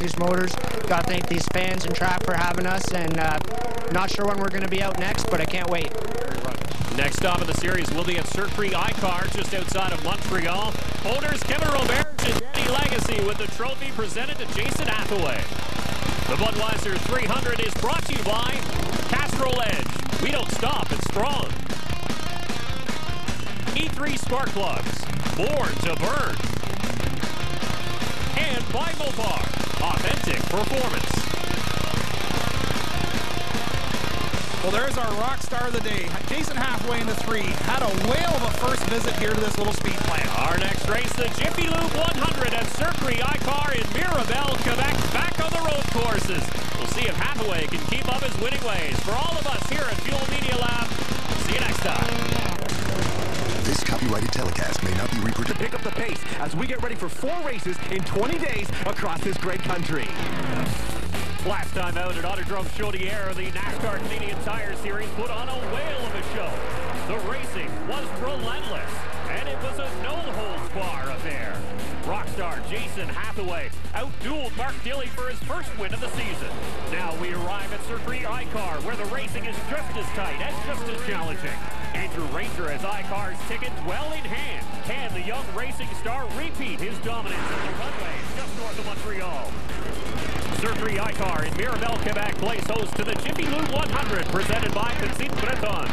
these motors. Got to thank these fans and track for having us, and not sure when we're going to be out next, but I can't wait. Next stop of the series will be at Circuit Icar, just outside of Montreal. Owners Kevin Robert and Danny Legacy with the trophy presented to Jason Hathaway. The Budweiser 300 is brought to you by Castrol Edge. We don't stop, it's strong. E3 Spark Plugs, born to burn. And by Mopar, authentic performance. Well, there's our rock star of the day. Jason Hathaway in the 3 had a whale of a first visit here to this little speed plant. Our next race, the Jiffy Lube 100 at Circuit Icar in Mirabel, Quebec, back on the road courses. We'll see if Hathaway can keep up his winning ways. For all of us here at Fuel Media Lab, see you next time. This copyrighted telecast may not be reproduced. Pick up the pace as we get ready for 4 races in 20 days across this great country. Last time out at Autodrome Chaudière, the NASCAR Canadian Tire Series put on a whale of a show. The racing was relentless, and it was a no-holds-bar affair. Rockstar Jason Hathaway outdueled Mark Dilley for his first win of the season. Now we arrive at Circuit Icar, where the racing is just as tight and just as challenging. Andrew Ranger has Icar's ticket well in hand. Can the young racing star repeat his dominance on the runway just north of Montreal? Circuit Icar in Mirabel, Quebec plays host to the Jiffy Lube 100 presented by Petit Breton.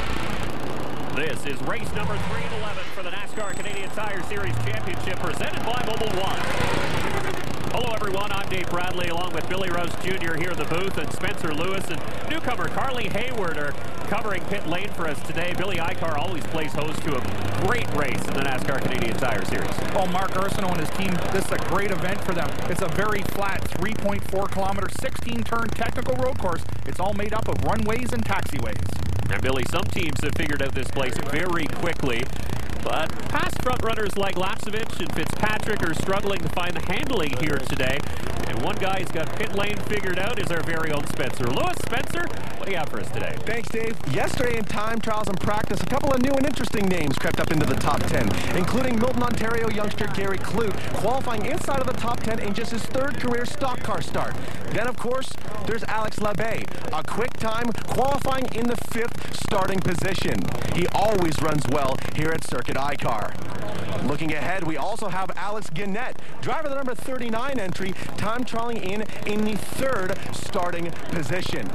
This is race number 3 and 11 for the NASCAR Canadian Tire Series Championship presented by Mobile One. Hello everyone, I'm Dave Bradley along with Billy Rose Jr. here in the booth, and Spencer Lewis and newcomer Carly Hayward are covering pit lane for us today. Billy Icar always plays host to a great race in the NASCAR Canadian Tire Series. Oh, Mark Arsenault and his team, this is a great event for them. It's a very flat 3.4 kilometer, 16 turn technical road course. It's all made up of runways and taxiways. And Billy, some teams have figured out this place very quickly, but past front runners like Lapsevich and Fitzpatrick are struggling to find the handling here today. And one guy who's got pit lane figured out is our very own Spencer Lewis. Spencer, what do you have for us today? Thanks, Dave. Yesterday in time trials and practice, a couple of new and interesting names crept up into the top 10, including Milton, Ontario youngster Gary Clute, qualifying inside of the top 10 in just his 3rd career stock car start. Then, of course, there's Alex Labbé, a quick time qualifying in the 5th starting position. He always runs well here at Circuit Icar. Looking ahead, we also have Alex Gannett, driver of the number 39 entry, time trialing in the 3rd starting position.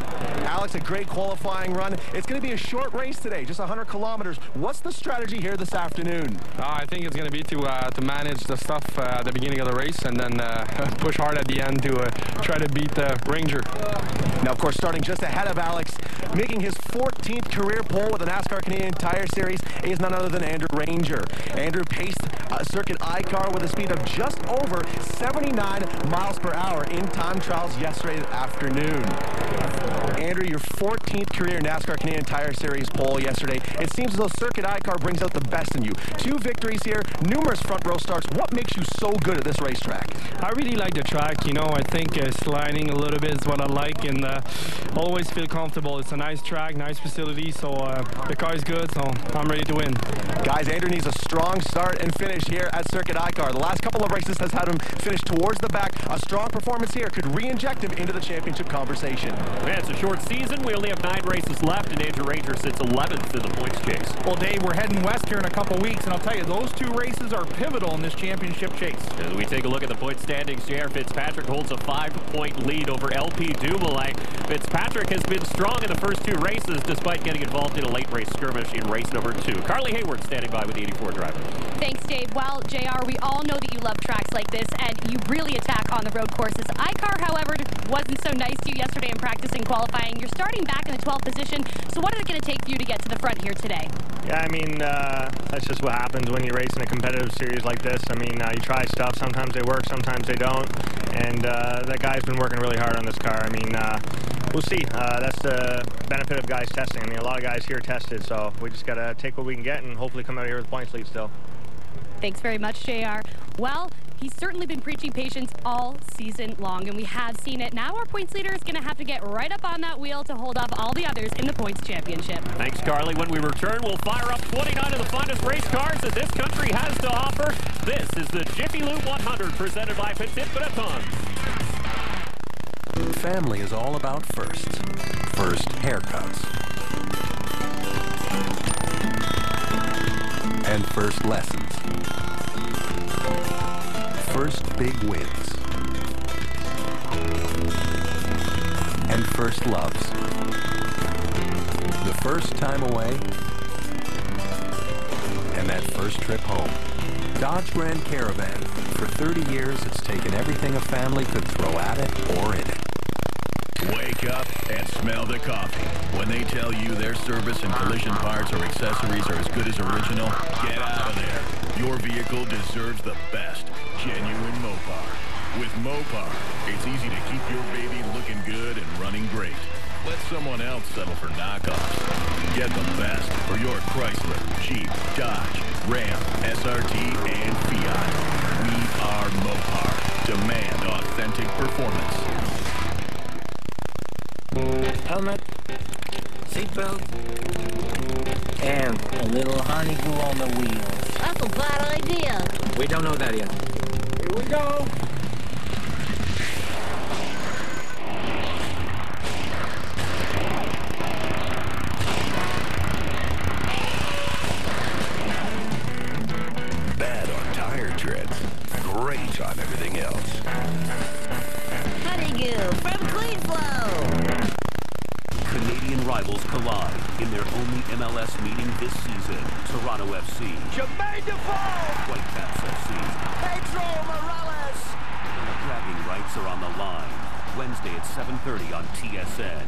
Alex, a great qualifying run. It's going to be a short race today, just 100 kilometers. What's the strategy here this afternoon? I think it's going to be to manage the stuff at the beginning of the race and then push hard at the end to try to beat the Ranger. Now, of course, starting just ahead of Alex, making his 14th career pole with the NASCAR Canadian Tire Series is none other than Andrew Ranger. Andrew paced Circuit Icar with a speed of just over 79 miles per hour in time trials yesterday afternoon. Andrew, your 14th career NASCAR Canadian Tire Series pole yesterday. It seems as though Circuit Icar brings out the best in you. 2 victories here, numerous front row starts. What makes you so good at this racetrack? I really like the track, you know. I think sliding a little bit is what I like, and always feel comfortable. It's a nice track, nice facility, so the car is good, so I'm ready to win. Guys, Andrew needs a strong start and finish here at Circuit Icar. The last couple of races has had him finish towards the back. A strong performance here could re-inject him into the championship conversation. Yeah, it's a short season. We only have 9 races left, and Andrew Ranger sits 11th in the points chase. Well, Dave, we're heading west here in a couple weeks, and I'll tell you, those 2 races are pivotal in this championship chase. As we take a look at the point standings, J.R. Fitzpatrick holds a 5-point lead over LP Dumoulin. Fitzpatrick has been strong in the first 2 races, despite getting involved in a late race skirmish in race number 2. Carly Hayward standing by with the 84 driver. Thanks, Dave. Well, JR, we all know that you love tracks like this, and you really attack on the road courses. Icar, however, wasn't so nice to you yesterday in practice and qualifying. You're starting back in the 12th position, so what is it going to take for you to get to the front here today? Yeah, I mean, that's just what happens when you race in a competitive series like this. I mean, you try stuff. Sometimes they work, sometimes they don't. And that guy's been working really hard on this car. I mean, we'll see. That's the benefit of guys testing. I mean, a lot of guys here tested, so we just got to take what we can get and hopefully come out of here with points lead still. Thanks very much, JR. Well, he's certainly been preaching patience all season long, and we have seen it. Now our points leader is going to have to get right up on that wheel to hold off all the others in the points championship. Thanks, Carly. When we return, we'll fire up 29 of the finest race cars that this country has to offer. This is the Jiffy Lube 100 presented by Petit Breton. family is all about firsts. First haircuts. And first lessons. First big wins. And first loves. The first time away. And that first trip home. Dodge Grand Caravan. For 30 years, it's taken everything a family could throw at it or in it. Wake up and smell the coffee. When they tell you their service and collision parts or accessories are as good as original, get out of there. Your vehicle deserves the best. Genuine Mopar. With Mopar, it's easy to keep your baby looking good and running great. Let someone else settle for knockoffs. Get the best for your Chrysler, Jeep, Dodge, Ram, SRT, and Fiat. We are Mopar. Demand authentic performance. Helmet, seatbelt, and a little honey glue on the wheels. That's a bad idea. We don't know that yet. Here we go. Bad on tire treads. Great on everything else. Honeydew from Clean Flow. Canadian rivals collide in their only MLS meeting this season. Toronto FC. Jermaine Defoe! Whitecaps FC. Pedro Morales! Bragging rights are on the line. Wednesday at 7:30 on TSN.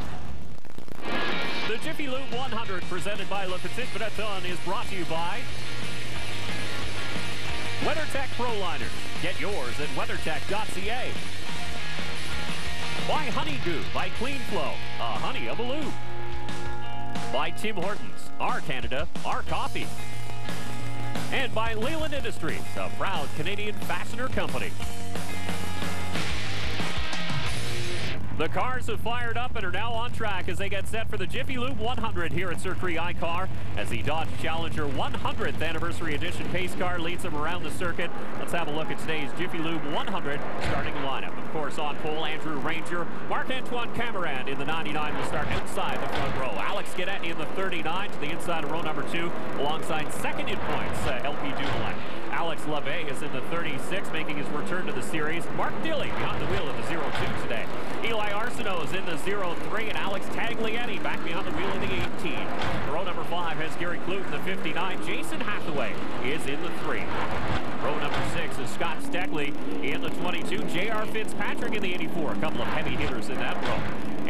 The Jiffy Lube 100 presented by Le Petit Breton is brought to you by WeatherTech ProLiner. Get yours at weathertech.ca. By Honeydew, by Clean Flow, a honey of a lube. By Tim Hortons, our Canada, our coffee. And by Leyland Industries, a proud Canadian fastener company. The cars have fired up and are now on track as they get set for the Jiffy Lube 100 here at Circuit iCar as the Dodge Challenger 100th Anniversary Edition pace car leads them around the circuit. Let's have a look at today's Jiffy Lube 100 starting lineup. Of course, on pole, Andrew Ranger. Marc-Antoine Cameron in the 99 will start outside the front row. Alex Guedet in the 39 to the inside of row number 2 alongside second in points, LP Dumoulin. Alex Labbé is in the 36, making his return to the series. Mark Dilley behind the wheel in the 02 today. Eli Arsenault is in the 03, and Alex Tagliani back behind the wheel in the 18. Row number 5 has Gary Clute in the 59. Jason Hathaway is in the 3. Row number 6 is Scott Steckley in the 22. J.R. Fitzpatrick in the 84. A couple of heavy hitters in that row.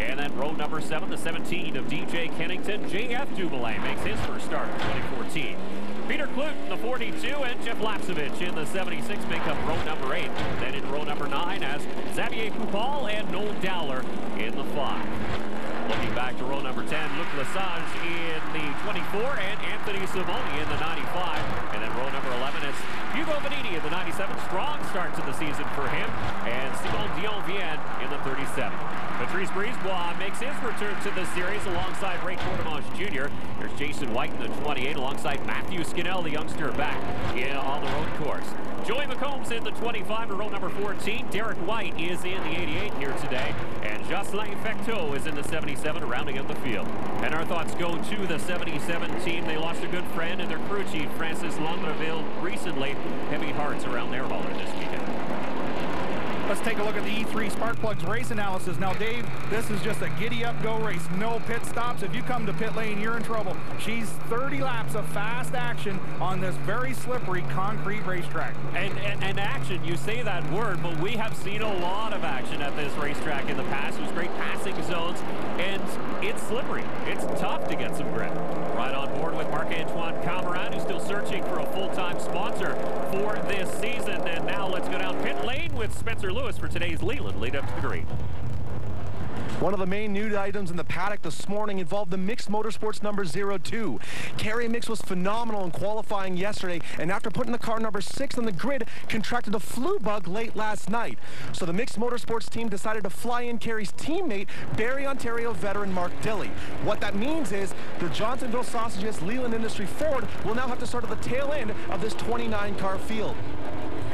And then row number 7, the 17 of DJ Kennington. J.F. Dumoulin makes his first start in 2014. Peter Clute in the 42 and Jeff Lapsevich in the 76 make up row number 8. Then in row number 9 as Xavier Coupal and Noel Dowler in the 5. Looking back to row number 10, Luc Lesage in the 24 and Anthony Simoni in the 95. And then row number 11 is Hugo Vanini in the 97. Strong start to the season for him. And Simon Dion-Vienne in the 37. Patrice Brisebois makes his return to the series alongside Ray Quartermanche Jr. There's Jason White in the 28 alongside Matthew Skinnell, the youngster, back on the road course. Joey McCombs in the 25 in row number 14. Derek White is in the 88 here today. And Jocelyn Fecteau is in the 77, rounding out the field. And our thoughts go to the 77 team. They lost a good friend and their crew chief, Francis Landreville, recently. Heavy hearts around their hauler this weekend. Let's take a look at the E3 Spark Plugs race analysis. Now, Dave, this is just a giddy-up-go race. No pit stops. If you come to pit lane, you're in trouble. She's 30 laps of fast action on this very slippery concrete racetrack. And action, you say that word, but we have seen a lot of action at this racetrack in the past. There's great passing zones, and it's slippery. It's tough to get some grip. Right on board with Marc-Antoine Cameron, who's still searching for a full-time sponsor for this season. And now let's go down pit lane with Spencer Lewis for today's Leland lead up to the green. One of the main news items in the paddock this morning involved the Mixed Motorsports number 02. Kerry Mix was phenomenal in qualifying yesterday, and after putting the car number 6 on the grid, contracted a flu bug late last night. So the Mixed Motorsports team decided to fly in Kerry's teammate, Barrie, Ontario veteran Mark Dilley. What that means is the Johnsonville Sausages Leland Industry Ford will now have to start at the tail end of this 29-car field.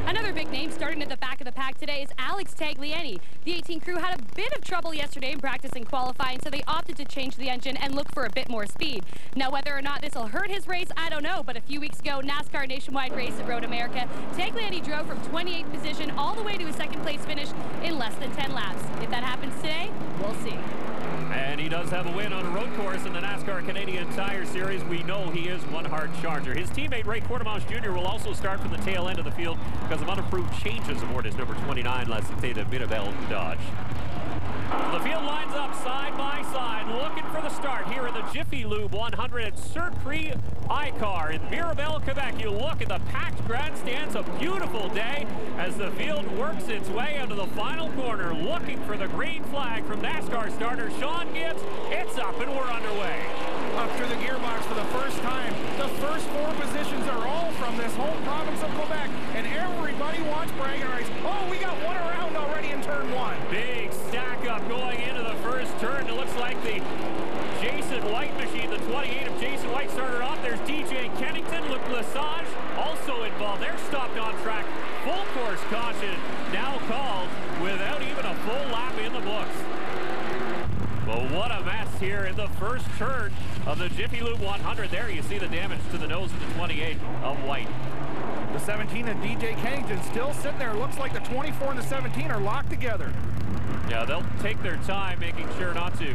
Another big name starting at the back of the pack today is Alex Tagliani. The 18 crew had a bit of trouble yesterday in practice and qualifying, so they opted to change the engine and look for a bit more speed. Now, whether or not this will hurt his race, I don't know, but a few weeks ago, NASCAR Nationwide race at Road America, Tagliani drove from 28th position all the way to a second place finish in less than 10 laps. If that happens today, we'll see. And he does have a win on a road course in the NASCAR Canadian Tire Series. We know he is one hard charger. His teammate Ray Quartermass Jr. will also start from the tail end of the field because of unapproved changes aboard his number 29 La Cité de Mirabel Dodge. The field lines up side by side, looking for the start here in the Jiffy Lube 100 at Circuit I-Car in Mirabel, Quebec. You look at the packed grandstands, a beautiful day as the field works its way into the final corner, looking for the green flag from NASCAR starter Sean Gibbs. It's up and we're underway. Up through the gearbox for the first time. The first 4 positions are all from this whole province of Quebec, and everybody wants bragging rights. Oh, we got one around already in turn 1. Big stack up going into the first turn. It looks like the Jason White machine, the 28 of Jason White started off. There's DJ Kennington, Luc Lesage also involved. They're stopped on track. Full course caution now called without even a full lap in the books. But what a mess here in the first turn of the Jiffy Lube 100. There you see the damage to the nose of the 28 of White. The 17 of DJ Kennington still sitting there. Looks like the 24 and the 17 are locked together. Yeah, they'll take their time making sure not to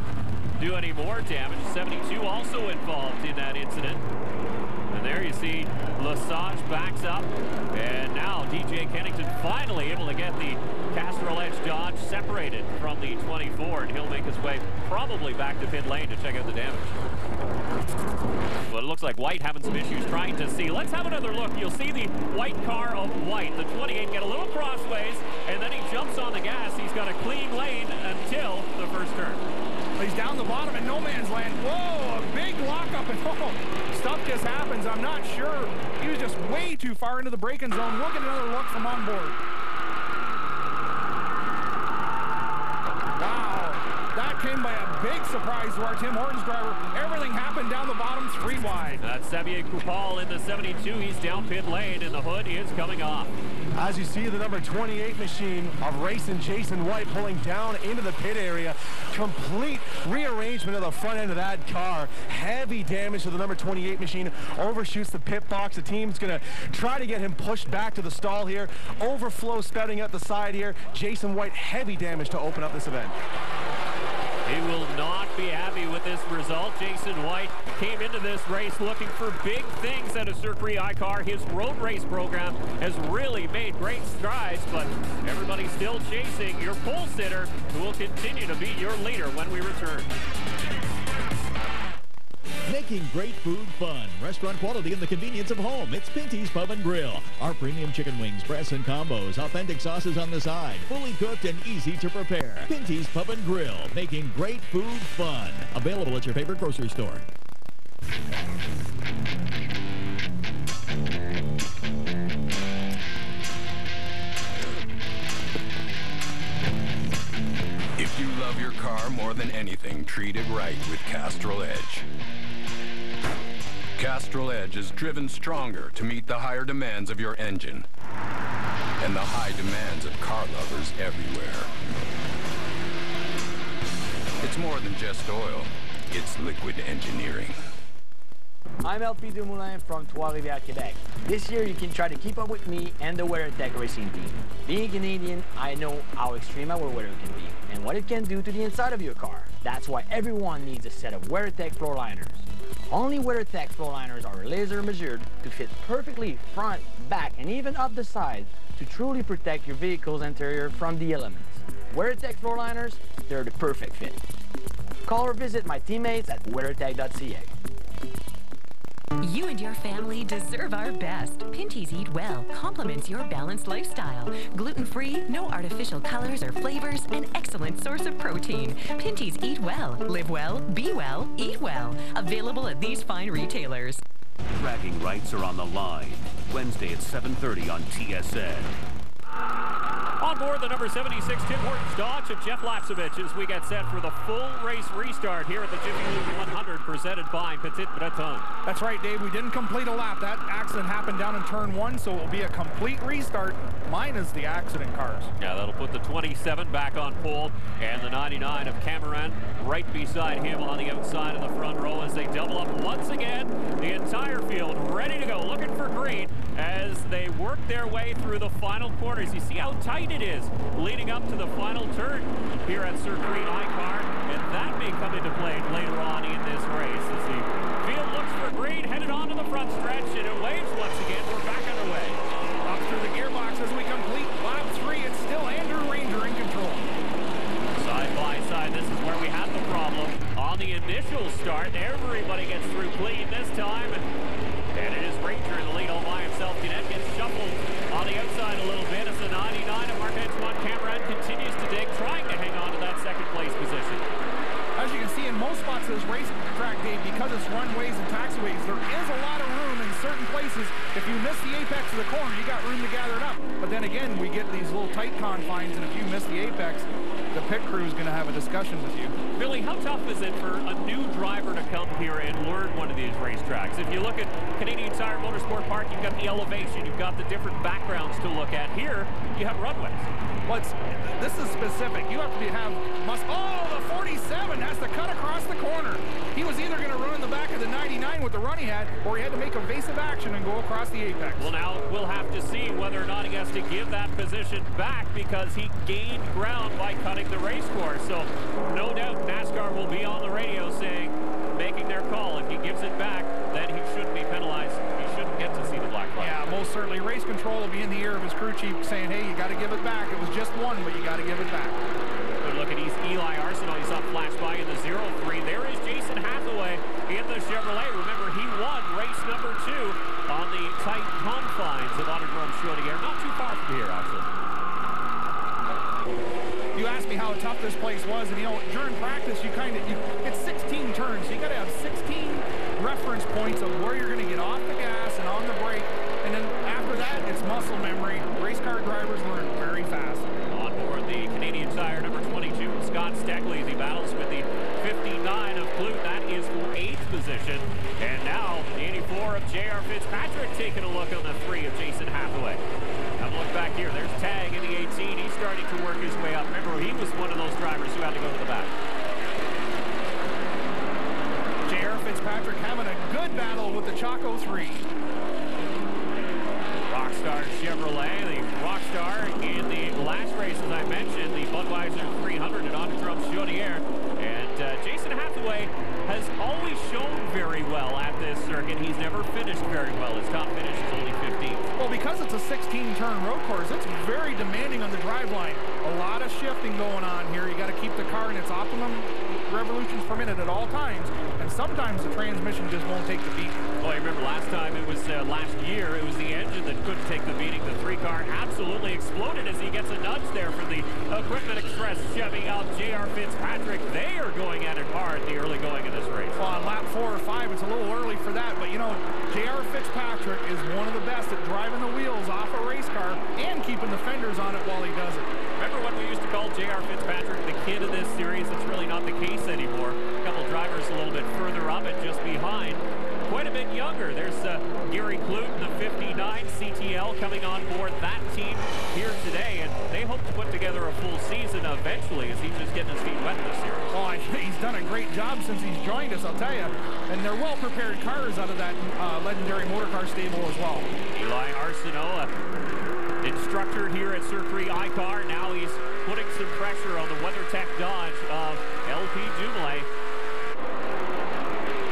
do any more damage. 72 also involved in that incident. And there you see Lesage backs up. And now DJ Kennington finally able to get the Castrol Edge Dodge separated from the 24. And he'll make his way probably back to pit lane to check out the damage. But it looks like White having some issues trying to see. Let's have another look. You'll see the white car of White. The 28 get a little crossways, and then he jumps on the gas. He's got a clean lane until the first turn. He's down the bottom in no man's land. Whoa, a big lockup, and stuff just happens. I'm not sure. He was just way too far into the braking zone. We'll get another look from on board. Wow, that came by a big surprise to our Tim Hortons driver. Everything happened down the bottom 3 wide. That's Xavier Coupal in the 72. He's down pit lane, and the hood is coming off. As you see, the number 28 machine of racing Jason White pulling down into the pit area. Complete rearrangement of the front end of that car. Heavy damage to the number 28 machine. Overshoots the pit box. The team's going to try to get him pushed back to the stall here. Overflow spouting out the side here. Jason White, heavy damage to open up this event. He will not be happy with this result. Jason White came into this race looking for big things out of Circuit I-Car. His road race program has really made great strides, but everybody's still chasing your pole sitter, who will continue to be your leader when we return. Making great food fun. Restaurant quality and the convenience of home. It's Pinty's Pub and Grill. Our premium chicken wings, breasts, and combos. Authentic sauces on the side. Fully cooked and easy to prepare. Pinty's Pub and Grill. Making great food fun. Available at your favorite grocery store. If you love your car more than anything, treat it right with Castrol Edge. Castrol Edge is driven stronger to meet the higher demands of your engine and the high demands of car lovers everywhere. It's more than just oil, it's liquid engineering. I'm LP Dumoulin from Trois-Rivières, Quebec. This year you can try to keep up with me and the WeatherTech racing team. Being Canadian, I know how extreme our weather can be and what it can do to the inside of your car. That's why everyone needs a set of WeatherTech floor liners. Only WeatherTech floor liners are laser measured to fit perfectly front, back, and even up the side to truly protect your vehicle's interior from the elements. WeatherTech floor liners, they're the perfect fit. Call or visit my teammates at weathertech.ca. You and your family deserve our best. Pinty's Eat Well complements your balanced lifestyle. Gluten-free, no artificial colors or flavors, an excellent source of protein. Pinty's Eat Well. Live well, be well, eat well. Available at these fine retailers. Bragging rights are on the line. Wednesday at 7:30 on TSN. On board the number 76 Tim Hortons Dodge of Jeff Lapsevich as we get set for the full race restart here at the Jiffy Lube 100 presented by Petit Breton. That's right, Dave. We didn't complete a lap. That accident happened down in turn 1, so it will be a complete restart minus the accident cars. Yeah, that'll put the 27 back on pole and the 99 of Cameron right beside him on the outside of the front row as they double up once again. The entire field ready to go, looking for green as they work their way through the final corners. You see how tight it is leading up to the final turn here at Circuit ICAR, and that may come into play later on in this race as the field looks for green, headed on to the front stretch, and it waves once again. We're back underway. Up through the gearbox as we complete lap 3. It's still Andrew Ranger in control. Side by side, this is where we had the problem. On the initial start, everybody gets through clean this time, and it is Ranger in the lead all by himself. Cadet gets shuffled on the outside a little bit as the 99 of Marc-Antoine Cameron continues to dig, trying to hang on to that second place position. As you can see in most spots of this racetrack, Dave, because it's runways and taxiways, there is a lot of room in certain places. If you miss the apex of the corner, you got room to gather it up. But then again, we get these little tight confines, and if you miss the apex, the pit crew is going to have a discussion with you. Billy, how tough is it for a new driver to come here and learn one of these racetracks? If you look at Canadian Tire Motorsport Park, you've got the elevation, you've got the different backgrounds to look at. Here, you have runways. Well, this is specific. You have to have the 47 has to cut across the corner. He was either going to run in the back of the 99 with the run he had, or he had to make evasive action and go across the apex. Well, now we'll have to see whether or not he has to give that position back because he gained ground by cutting the race course. So no doubt NASCAR will be on the radio saying, making their call. If he gives it back, then he shouldn't be penalized. He shouldn't get to see the black flag. Yeah, most certainly. Race control will be in the ear of his crew chief saying, hey, you got to give it back. It was just one, but you got to give it back. Good look at Eli Arsenault. He saw flash by in the 0-3. There is Jason Hathaway in the Chevrolet. Remember, he won race number 2 on the tight confines of Autodrome Chaudière. Not too far from here, actually. You asked me how tough this place was, and you know, during practice, it's 16 turns, so you got to have 16 reference points of where you're going to get off the gas and on the brake, and then after that, it's muscle memory. Race car drivers learn very fast. On board the Canadian Tire number 22, Scott Steckley, he battles with the 59 of Clute. That is for 8th position, and now the 84 of J.R. Fitzpatrick taking a look on the 3 of Jason Hathaway. Have a look back here. There's Tag in the 18. He's starting to work his way up. Remember, he was one of those drivers who had to go to the back. J.R. Fitzpatrick having a good battle with the Chaco 3. Rockstar Chevrolet, the Rockstar in the last race, as I mentioned, the Budweiser 300 at Autodrome Chaudière. And Jason Hathaway has always shown very well at this circuit. He's never finished very well. His top finish is only 15th. Well, because it's a 16-turn road course, it's very demanding on the driveline. A lot of shifting going on here. You got to keep the car in its optimum revolutions per minute at all times, and sometimes the transmission just won't take the beat. Well, you remember last time it was last year, it was the engine that couldn't take the beating. The 3-car absolutely exploded as he gets a nudge there from the Equipment Express Chevy of J.R. Fitzpatrick. They are going at it hard the early going of this race. Well, on lap 4 or 5, it's a little early for that, but you know, J.R. Fitzpatrick is one of the best at driving the wheels off a race car and keeping the fenders on it while he does it. Remember when we used to call J.R. Fitzpatrick the kid of this series? It's really not the case anymore. A couple drivers a little bit further up and just behind. Quite a bit younger. There's Gary Clute, the 59 CTL, coming on board that team here today, and they hope to put together a full season eventually as he's just getting his feet wet this year. Oh, he's done a great job since he's joined us, I'll tell you. And they're well-prepared cars out of that legendary motor car stable as well. Eli Arsenault, instructor here at Circuit ICAR. Now he's putting some pressure on the WeatherTech Dodge of LP Juillet.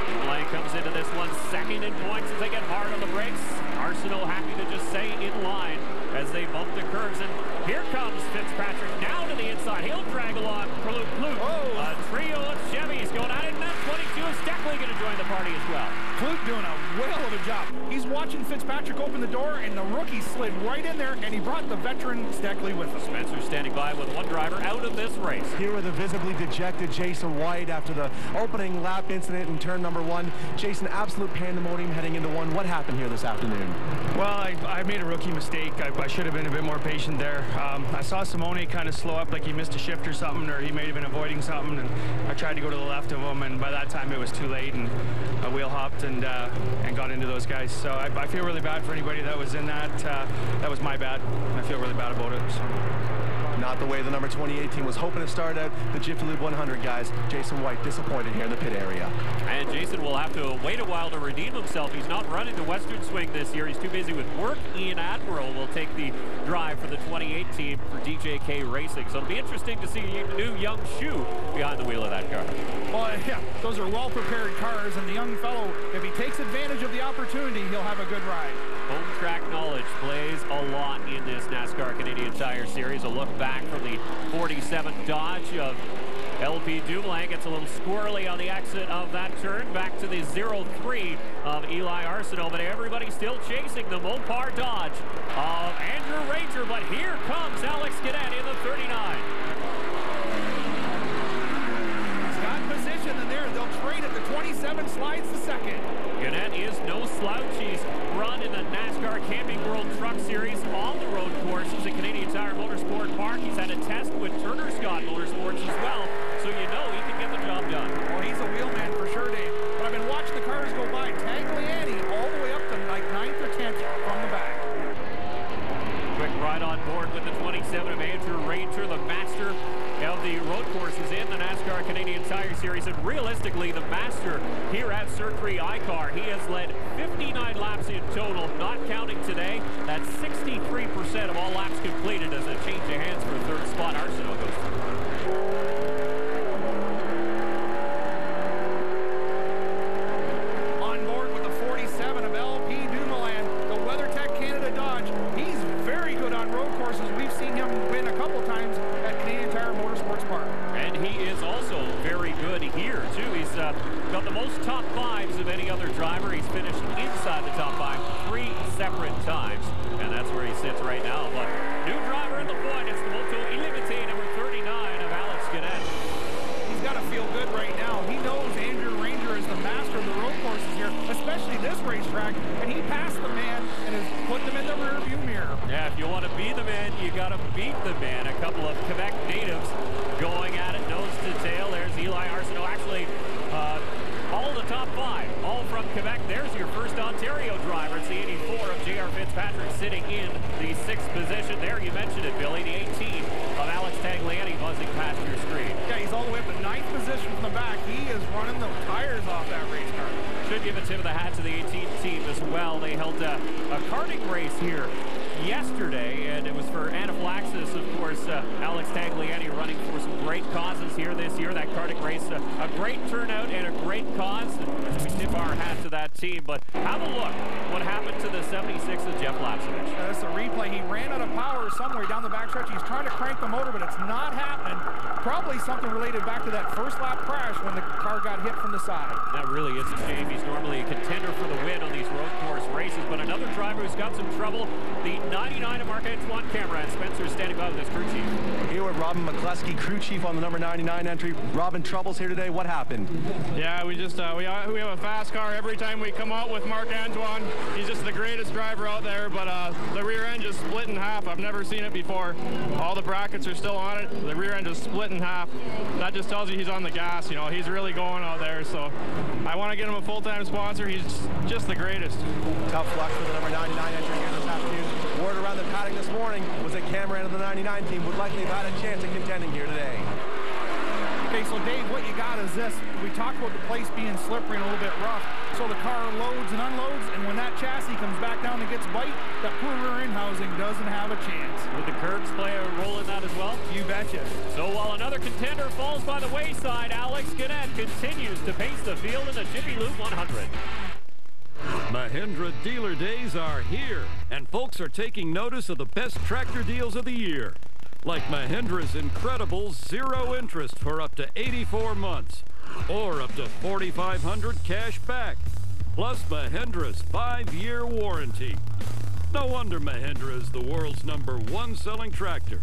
Juillet comes into this one second in points as they get hard on the brakes. Arsenault happy to just stay in line as they bump the curves. And here comes Fitzpatrick now to the inside. He'll drag along Clute. A trio of Chevys going out, and that 22 of Steckley going to join the party as well. Clute doing a whale of a job. He's watching Fitzpatrick open the door, and the rookie slid right in there, and he brought the veteran Steckley with him. Spencer standing by with one driver out of this race. Here with a visibly dejected Jason White after the opening lap incident in turn number 1. Jason, absolute pandemonium heading into 1. What happened here this afternoon? Well, I made a rookie mistake. I should have been a bit more patient there. I saw Simone kind of slow up like he missed a shift or something, or he may have been avoiding something, and I tried to go to the left of him, and by that time it was too late, and I wheel hopped and got into those guys. So I feel really bad for anybody that was in that. That was my bad. I feel really bad about it. So. Not the way the number 28 team was hoping to start out the Jiffy Lube 100, guys. Jason White disappointed here in the pit area. And Jason will have to wait a while to redeem himself. He's not running the Western Swing this year. He's too busy with work. Ian Admiral will take the drive for the 28 team for DJK Racing. So it'll be interesting to see a new young shoe behind the wheel of that car. Well, yeah, those are well-prepared cars, and the young fellow, if he takes advantage of the opportunity, he'll have a good ride. Home track knowledge plays a lot in this NASCAR Canadian Tire Series. A look back from the 47 Dodge of LP Dumoulin. Gets a little squirrely on the exit of that turn. Back to the 0-3 of Eli Arsenault, but everybody still chasing the Mopar Dodge of Andrew Ranger. But here comes Alex Cadet in the 39. He's got position in there. They'll trade it. The 27 slides to second. Gannett is no slouch. He's run in the NASCAR Camping World Truck Series on the road courses at Canadian Tire Motorsport Park. He's had a test with Turner Scott Motorsports as well, so you know he can get the job done. Well, he's a wheelman for sure, Dave. But I've been watching the cars go by. Tagliani all the way up to like 9th or 10th from the back. Quick ride on board with the 27 of Andrew Ranger, the master of the road courses in the NASCAR Canadian Tire Series, and realistically the master here at Circuit ICAR. He has led 59 laps in total, not counting today. That's 63% of all laps completed as a change of hands for a third spot. Arsenault goes through. On board with the 47 of LP Dumoulin, the WeatherTech Canada Dodge. He's very good on road courses. We've seen him win a couple times at Canadian Tire Motorsports Park. And he is also very good here, too. He's got the most top 5s of any other driver. He's finished inside the top 5 3 separate times, and that's where he sits right now. But new driver in the point, it's the Moto Illimité, number 39 of Alex Cadet. He's got to feel good right now. He knows Andrew Ranger is the master of the road courses here, especially this racetrack, and he passed the man and has put them in the rearview mirror. Yeah, if you want to be the man, you got to beat the man. A couple of Quebec natives going at it, nose to tail. There's Eli Arsenault. Actually, all the top 5, all from Quebec. There's your first Ontario driver. It's the 84 of J.R. Fitzpatrick sitting in the 6th position. There, you mentioned it, Billy. The 18 of Alex Tagliani buzzing past your screen. Yeah, he's all the way up to 9th position from the back. He is running the tires off that race car. Should give a tip of the hat to the 18th team as well. They held a karting race here yesterday, and it was for anaphylaxis, of course. Alex Tagliani running for some great causes here this year. That karting race, a great turnout and a great cause. And we tip our hat to that team. But have a look what happened to the 76 of Jeff Lapsovich. That's a replay. He ran out of power somewhere down the backstretch. He's trying to crank the motor, but it's not happening. Probably something related back to that first lap crash when the car got hit from the side. That really is a shame. He's normally a contender for the win on these road course races, but another driver who's got some trouble, the 99 of Marc-Antoine Camera, and Spencer standing by with his crew chief. Here with Robin McCluskey, crew chief on the number 99 entry. Robin, troubles here today. What happened? Yeah, we just we have a fast car every time we come out with Marc-Antoine. He's just the greatest driver out there, but the rear end just split in half. I've never seen it before. All the brackets are still on it. The rear end is split in half. That just tells you he's on the gas. You know, he's really going out there. So I want to get him a full-time sponsor. He's just the greatest. Tough luck for the number 99 entry here this afternoon. Word around the paddock this morning was that Cameron of the 99 team would likely have had a chance at contending here today. Okay, so Dave, what you got is this. We talked about the place being slippery and a little bit rough. So the car loads and unloads, and when that chassis comes back down and gets bite, that poor rear end housing doesn't have a chance. Would the curbs play a role in that as well? You betcha. So while another contender falls by the wayside, Alex Cadet continues to pace the field in the Jiffy Lube 100. Mahindra dealer days are here, and folks are taking notice of the best tractor deals of the year. Like Mahindra's incredible zero interest for up to 84 months, or up to $4,500 cash back. plus Mahindra's 5-year warranty. No wonder Mahindra is the world's #1 selling tractor.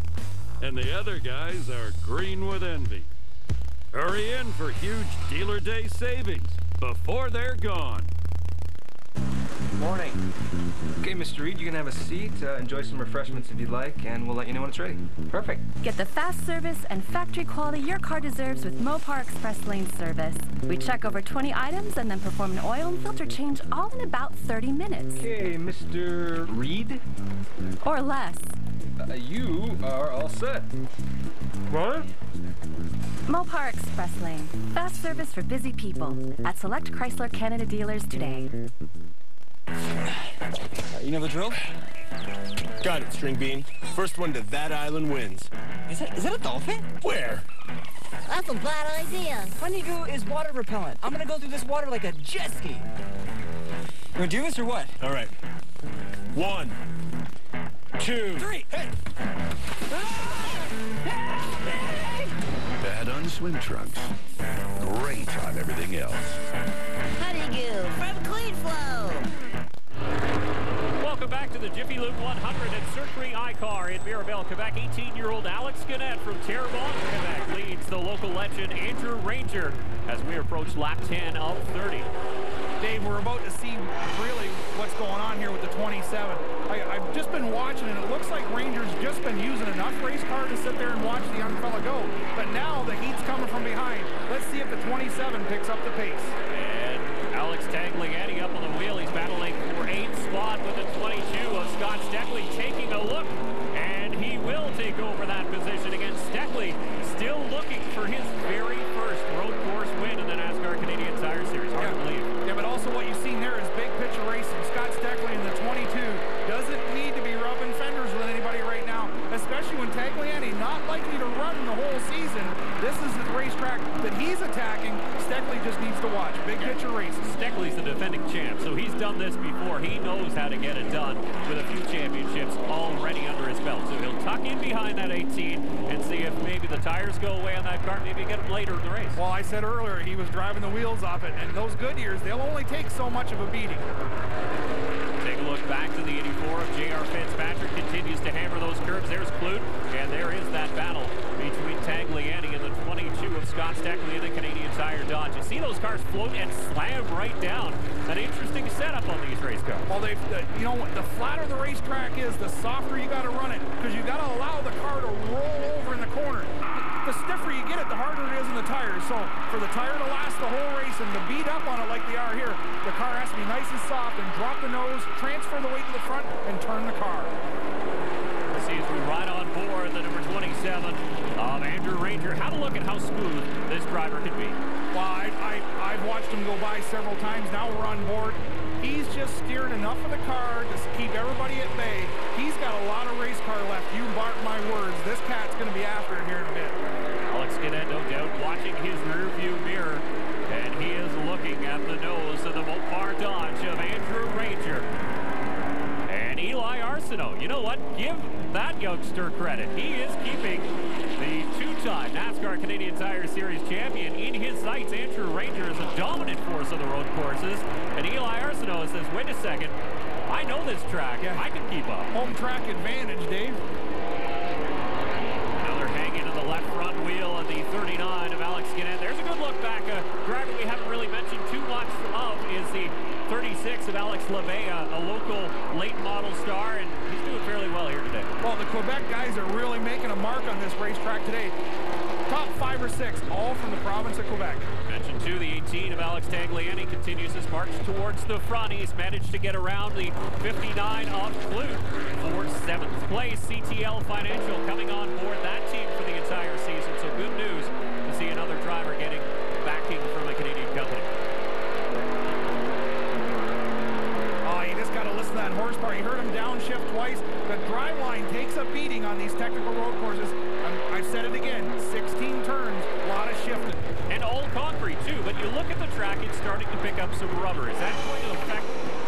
And the other guys are green with envy. Hurry in for huge dealer day savings before they're gone. Morning. Okay, Mr. Reed, you can have a seat, enjoy some refreshments if you'd like, and we'll let you know when it's ready. Perfect. Get the fast service and factory quality your car deserves with Mopar Express Lane service. We check over 20 items and then perform an oil and filter change all in about 30 minutes. Okay, Mr. Reed? Or less. You are all set. What? Mopar Express Lane. Fast service for busy people. At select Chrysler Canada dealers today. You know the drill? Got it, String Bean. First one to that island wins. Is that a dolphin? Where? That's a bad idea. Honeydew is water repellent. I'm gonna go through this water like a jet ski. You gonna do this or what? All right. 1, 2, 3. Hey! Bad on swim trunks. Great on everything else. Honeydew from Clean Flow. Welcome back to the Jiffy Lube 100 at Circuit iCar in Mirabel, Quebec. 18-year-old Alex Gannett from Terrebonne, Quebec leads the local legend Andrew Ranger as we approach lap 10 of 30. Dave, we're about to see really what's going on here with the 27. I've just been watching, and it looks like Ranger's just been using enough race car to sit there and watch the young fella go. But now the heat's coming from behind. Let's see if the 27 picks up the pace. And Alex Tagliani up on the wheel. He's battling for 8th spot with the 22 of Scott Steckley taking a look. And he will take over that position against Steckley. Still looking for his very first road course win in the NASCAR Canadian Tire Series. Hard to believe. Yeah, but also what you've seen there is big picture racing. Scott Steckley in the 22 doesn't need to be rubbing fenders with anybody right now, especially when Tagliani not likely to run the whole season. This is the racetrack that he's attacking. Steckley just needs to watch. Big picture racing. Steckley's the defending champ, so he's done this before. He knows how to get it done with a few championships already under his belt. So he'll tuck in behind that 18 and see if maybe the tires go away on that car, maybe get him later in the race. Well, I said earlier he was driving the wheels off it, and those Goodyears, they'll only take so much of a beating. Take a look back to the 84 of J.R. Fitzpatrick. Continues to hammer those curves. There's Clute, and there is that battle between Tagliani and the 22 of Scott Steckley in the Canadian Tire Dodge. You see those cars float and slam right down. An interesting setup on these race cars. Well, you know, the flatter the racetrack is, the softer you got to run it, because you got to allow the car to roll over in the corner. The stiffer you get it, the harder it is in the tires. So for the tire to last the whole race and to beat up on it like they are here, the car has to be nice and soft and drop the nose, transfer the weight to the front, and turn the car. Let's see as we ride on board the number 27 of Andrew Ranger. Have a look at how smooth this driver can be. Well, I've watched him go by several times. Now we're on board. He's just steered enough of the car to keep everybody at bay. He's got a lot of race car left. You mark my words. This cat's going to be after it here in a bit. Alex Gannett, no doubt, watching his rear view mirror, and he is looking at the nose of the Mopar Dodge of Andrew Ranger. And Eli Arsenault, you know what? Give that youngster credit. He is keeping the two-time NASCAR Canadian Tire Series champion in his sights. Andrew Ranger is a dominant force on the road courses, and Eli Arsenault says, wait a second, I know this track. Yeah. I can keep up. Home track advantage, Dave. Another hang into the left front wheel of the 39 of Alex Gannett. There's a good look back. A driver we haven't really mentioned too much of is the 36 of Alex Levea, a local late model star, and he's doing fairly well here today. Well, the Quebec guys are really making a mark on this racetrack today. Top 5 or 6, all from the province of Quebec. Mentioned too, the 18 of Alex Tagliani continues his march towards the front. He's managed to get around the 59 of Clute for 7th place. CTL Financial coming on board that team for the entire season. So good news to see another driver getting backing from a Canadian company. Oh, you just got to listen to that horsepower. You heard him downshift twice. The driveline takes a beating on these technical road courses. I've said it again, 16 turns, a lot of shifting. And all concrete too, but you look at the track, it's starting to pick up some rubber. Is that going to affect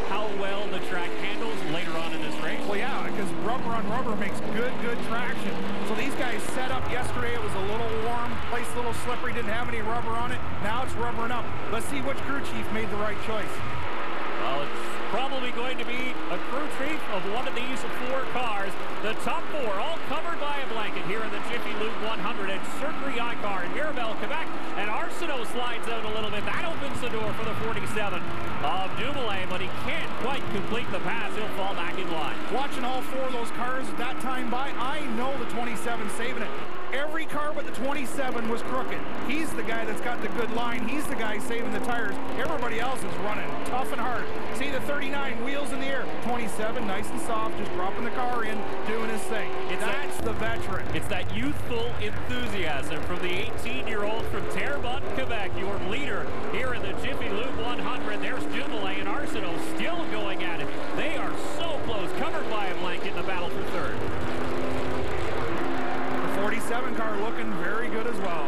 how well the track handles later on in this race? Well, yeah, because rubber on rubber makes good traction. So these guys set up yesterday, it was a little warm, place a little slippery, didn't have any rubber on it. Now it's rubbering up. Let's see which crew chief made the right choice. Well, it's probably going to be a crew chief of one of these 4 cars. The top 4 all covered by a blanket here in the Jiffy Lube 100 at Circuit Icar in Mirabel, Quebec. And Arsenault slides out a little bit. That opens the door for the 47 of Dumoulin, but he can't quite complete the pass. He'll fall back in line. Watching all 4 of those cars that time by, I know the 27 saving it. Every car but the 27 was crooked. He's the guy that's got the good line. He's the guy saving the tires. Everybody else is running tough and hard. See the 39, wheels in the air. 27, nice and soft, just dropping the car in, doing his thing. That's the veteran. It's that youthful enthusiasm from the 18-year-old from Terrebonne, Quebec, your leader here in the Jiffy Lube 100. There's Dumoulin and Arsenault still going at it. They are so close, covered by a blanket in the battle for third. 47 car looking very good as well.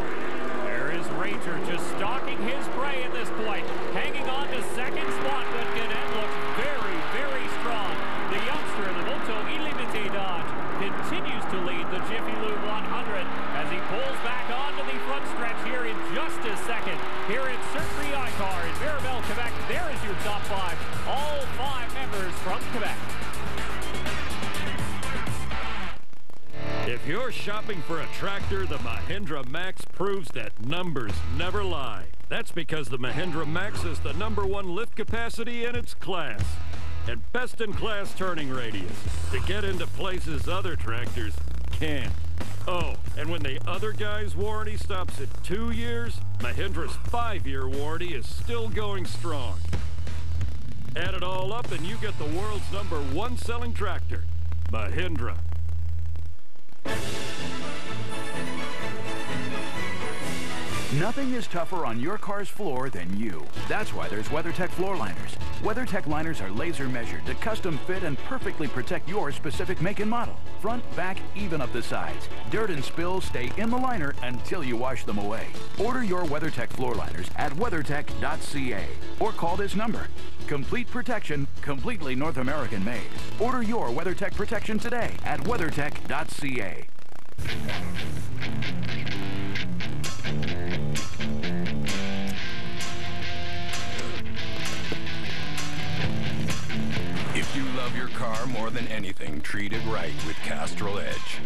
There is Ranger just stalking his prey at this point, hanging on to second spot, but Gannett looks very, very strong. The youngster in the Moto Illimité Dodge continues to lead the Jiffy Lube 100 as he pulls back onto the front stretch here in just a second. Here at Circuit Icar in Mirabel, Quebec, there is your top 5. All 5 members from Quebec. If you're shopping for a tractor, the Mahindra Max proves that numbers never lie. That's because the Mahindra Max is the #1 lift capacity in its class and best-in-class turning radius to get into places other tractors can't. Oh, and when the other guy's warranty stops at 2 years, Mahindra's 5-year warranty is still going strong. Add it all up and you get the world's #1 selling tractor, Mahindra. Nothing is tougher on your car's floor than you. That's why there's WeatherTech floor liners. WeatherTech liners are laser measured to custom fit and perfectly protect your specific make and model. Front, back, even up the sides. Dirt and spills stay in the liner until you wash them away. Order your WeatherTech floor liners at weathertech.ca or call this number. Complete protection, completely North American made. Order your WeatherTech protection today at weathertech.ca. If you love your car more than anything, treat it right with Castrol Edge.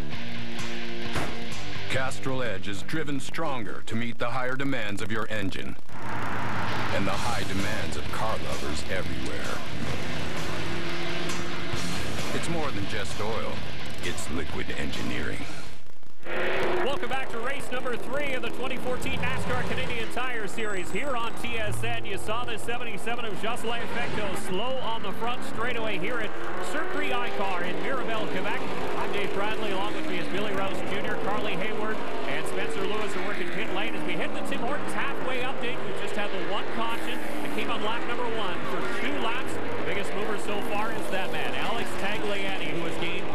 Castrol Edge is driven stronger to meet the higher demands of your engine and the high demands of car lovers everywhere. It's more than just oil. It's liquid engineering. Welcome back to race number 3 of the 2014 NASCAR Canadian Tire Series here on TSN. You saw the 77 of Jocelyn Fecteau slow on the front straightaway here at Circuit Icar in Mirabel, Quebec. I'm Dave Bradley. Along with me is Billy Rouse Jr., Carly Hayward, and Spencer Lewis are working pit lane. As we hit the Tim Hortons halfway update, we just had the one caution that came on lap number 1 for 2 laps. The biggest mover so far is that man, Alex Tagliani, who has gained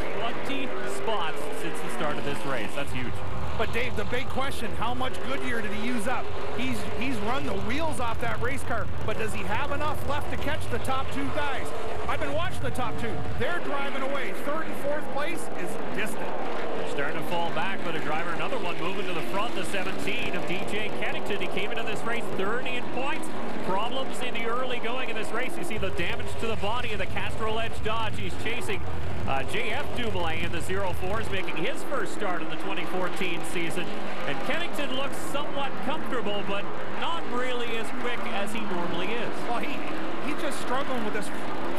20 spots since the start of this race. That's huge. But Dave, the big question, how much Goodyear did he use up? He's run the wheels off that race car, but does he have enough left to catch the top 2 guys? I've been watching the top 2. They're driving away. 3rd and 4th place is distant. They're starting to fall back, but a driver, another one moving to the front, the 17 of DJ Kennington. He came into this race 30 in points. Problems in the early going of this race. You see the damage to the body of the Castrol Edge Dodge. He's chasing J.F. Dumoulin in the 04s, making his first start in the 2014 season. And Kennington looks somewhat comfortable, but not really as quick as he normally is. Well, he's just struggling with this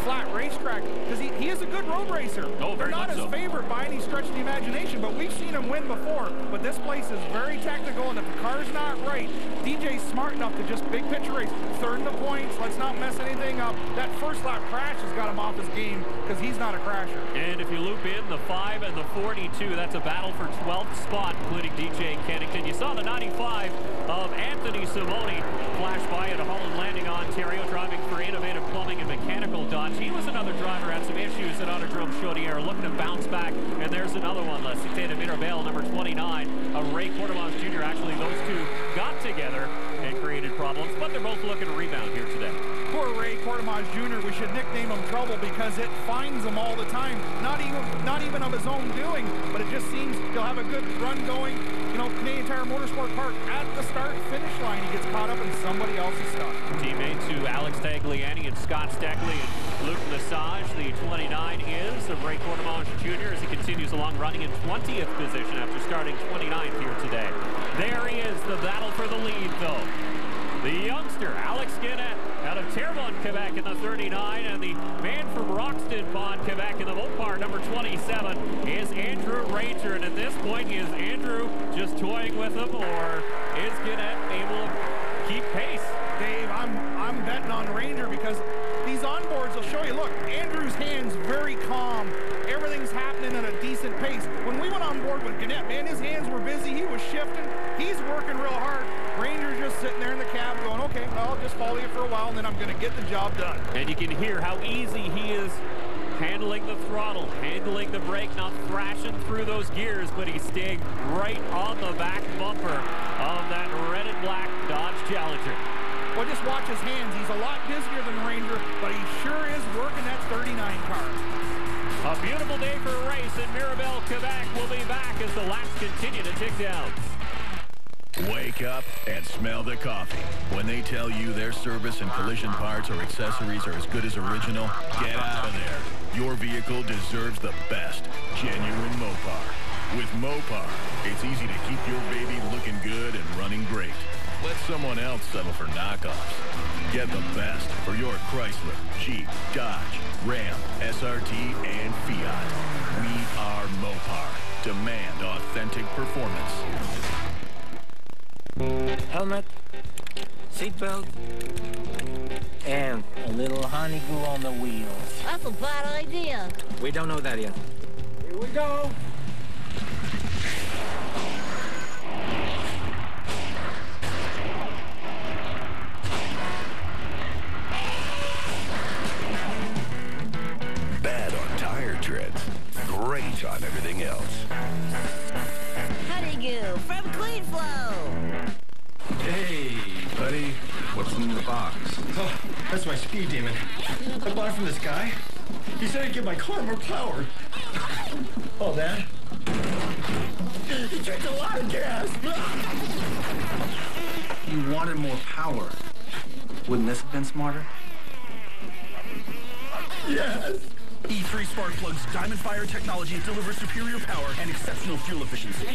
flat racetrack because he is a good road racer. Oh, very not much his so. favorite by any stretch of the imagination, but we've seen him win before. But this place is very technical, and if the car's not right, DJ's smart enough to just big picture race. 3rd in the points, let's not mess anything up. That first lap crash has got him off his game because he's not a crasher. And if you loop in the 5 and the 42, that's a battle for 12th spot, including DJ Kennington. You saw the 95 of Anthony Simoni flash by at Holland Landing, Ontario, driving for Innovative Plumbing and Mechanical Dodge. He was another driver, had some issues at Autodrome Chaudière, looking to bounce back. And there's another one, La Cité de Mirabel, number 29, Ray Cortemans Jr. Actually, those two got together and created problems, but they're both looking to rebound here today. Poor Ray Cortemans Jr., we should nickname him Trouble because it finds him all the time. Not even of his own doing, but it just seems he'll have a good run going. You Canadian Tire Motorsport Park at the start-finish line. He gets caught up in somebody else's stuff. Teammate to Alex Tagliani and Scott Steckley and Luke Massage. The 29 is of Ray Cordemange Jr. as he continues along, running in 20th position after starting 29th here today. There he is, the battle for the lead, though. The youngster, Alex Guinnett, out of Terrebonne, Quebec in the 39, and the man from Roxton Pond, Quebec in the Mopar, number 27, is Andrew Ranger. And at this point, is Andrew just toying with him, or is Guinnett able to keep pace? Dave, I'm betting on Ranger because these onboards will show you, look, Andrew's hands very calm. Everything's happening at a decent pace. When we went on board with Guinnett, man, his hands were busy. He was shifting. He's working real hard. Ranger's just sitting there in the cab going, okay, well, I'll just follow you for a while, and then I'm going to get the job done. And you can hear how easy he is handling the throttle, handling the brake, not thrashing through those gears, but he's staying right on the back bumper of that red and black Dodge Challenger. Well, just watch his hands. He's a lot busier than Ranger, but he sure is working that 39 car. A beautiful day for a race in Mirabel, Quebec. We'll be back as the laps continue to tick down. Wake up and smell the coffee. When they tell you their service and collision parts or accessories are as good as original, get out of there. Your vehicle deserves the best. Genuine Mopar. With Mopar, it's easy to keep your baby looking good and running great. Let someone else settle for knockoffs. Get the best for your Chrysler, Jeep, Dodge, Ram, SRT, and Fiat. We are Mopar. Demand authentic performance. Helmet, seatbelt, and a little honey glue on the wheels. That's a bad idea. We don't know that yet. Here we go. Bad on tire treads, great on everything else. Honeygoo from Clean Flow. Hey, buddy. What's in the box? Oh, that's my speed demon. I bought it from this guy. He said he'd give my car more power. Oh, that? He drinks a lot of gas. You wanted more power. Wouldn't this have been smarter? Yes. E3 spark plugs Diamond Fire technology delivers superior power and exceptional fuel efficiency.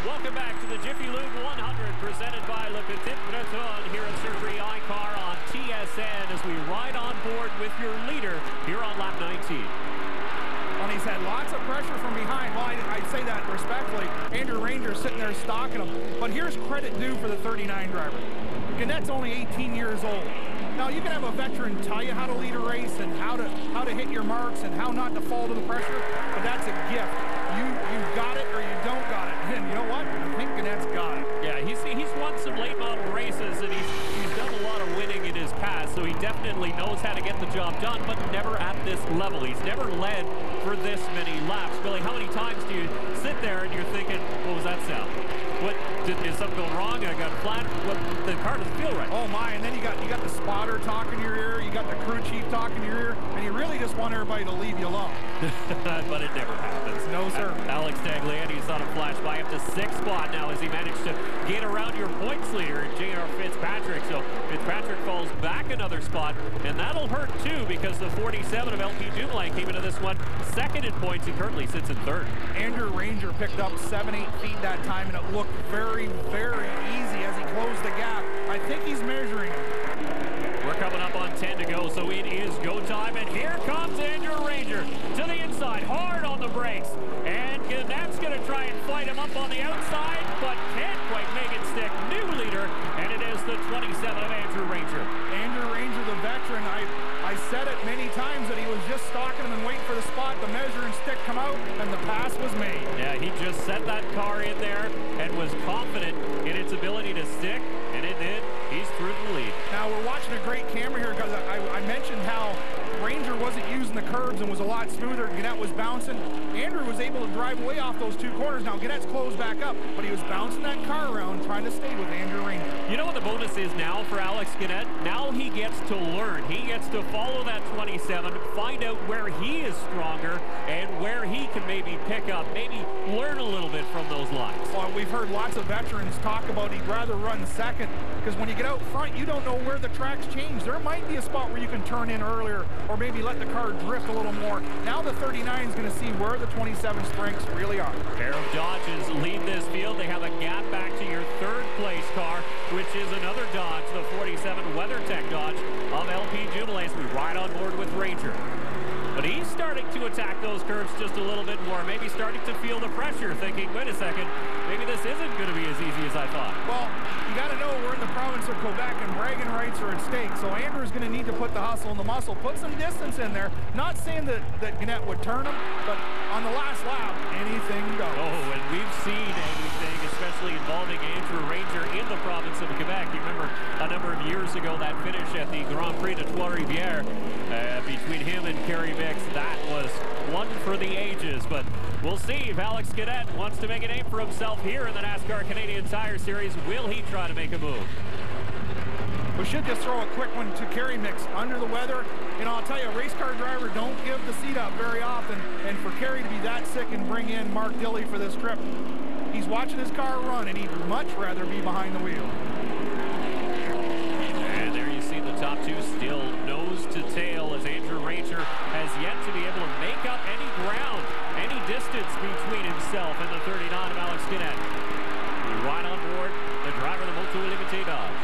Welcome back to the Jiffy Lube 100 presented by Le Petit Breton here at Circuit iCar on TSN as we ride on board with your leader here on lap 19. Well, he's had lots of pressure from behind. Well, I'd say that respectfully. Andrew Ranger's sitting there stalking him. But here's credit due for the 39 driver. Gannett's only 18 years old. Now, you can have a veteran tell you how to lead a race and how to hit your marks and how not to fall to the pressure, but that's a gift. You've got it or you don't got it. And you know what? I think Gannett's got it. Yeah, he's won some late model races, and he's done a lot of winning in his past, so he definitely knows how to get the job done, but never at this level. He's never led for this many laps. Billy, how many times do you sit there and you're thinking, what was that sound? What, is something going wrong? I got flat. What, the car doesn't feel right. Oh my! And then you got the spotter talking in your ear. You got the crew chief talking in your ear, and you really just want everybody to leave you alone. But it never happens. No, sir. Alex Tagliani saw him flash by up to 6th spot now as he managed to get around your points leader, J.R. Fitzpatrick. So Fitzpatrick falls back another spot, and that'll hurt too because the 47 of LP Dumoulin came into this one second in points and currently sits in 3rd. Andrew Ranger picked up 7-8 feet that time, and it looked very, very easy as he closed the gap. I think he's measuring it. We're coming up on 10 to go, so it is go time, and here comes Andrew Ranger to the inside, hard on the brakes, and Gannett's going to try and fight him up on the outside, but can't quite make it stick. New leader, and it is the 27 of Andrew Ranger. Andrew Ranger, the veteran, I said it many times that he was just stalking him and waiting for the spot, the measuring stick come out, and the pass was made. Yeah, he just set that car in there and was confident in its ability to stick, and it did. He's through the lead. Now, we're watching a great camera here because I mentioned how Ranger wasn't using the curbs and was a lot smoother. Gannett was bouncing. Andrew was able to drive away off those two corners. Now Gannett's closed back up, but he was bouncing that car around trying to stay with Andrew Ranger. You know what the bonus is now for Alex Gannett? Now he gets to learn. He gets to follow that 27, find out where he is stronger and where he can maybe pick up, maybe learn a little bit from those lines. Well, we've heard lots of veterans talk about he'd rather run second, because when you get out front, you don't know where the tracks change. There might be a spot where you can turn in earlier or maybe let the car drift a little more. Now the 39 is going to see where the 27 strengths really are. A pair of Dodges lead this field. They have a gap back to your third place car, which is another Dodge, the 47 WeatherTech Dodge of LP Jubilais. We ride on board with Ranger. But he's starting to attack those curves just a little bit more, maybe starting to feel the pressure, thinking, wait a second, maybe this isn't going to be as easy as I thought. Well, you got to know we're in the province of Quebec and bragging rights are at stake, so Andrew's going to need to put the hustle and the muscle, put some distance in there. Not saying that Gannett would turn him, but on the last lap, anything goes. Oh, and we've seen anything, especially involving Andrew Ranger in the province of Quebec. You remember a number of years ago that finish at the Grand Prix de Trois-Rivières between him and Kerry Vick. That was one for the ages, but we'll see if Alex Gannett wants to make a name for himself here in the NASCAR Canadian Tire Series. Will he try to make a move? We should just throw a quick one to Kerry Mix. Under the weather, and I'll tell you, a race car driver don't give the seat up very often, and for Kerry to be that sick and bring in Mark Dilley for this trip, he's watching his car run, and he'd much rather be behind the wheel. And there you see the top two still nose to tail, as Andrew Ranger has yet to be able to make up any ground, any distance between himself and the 39 of Alex Gannett. We ride on board the driver of the Moto Limited Dodge.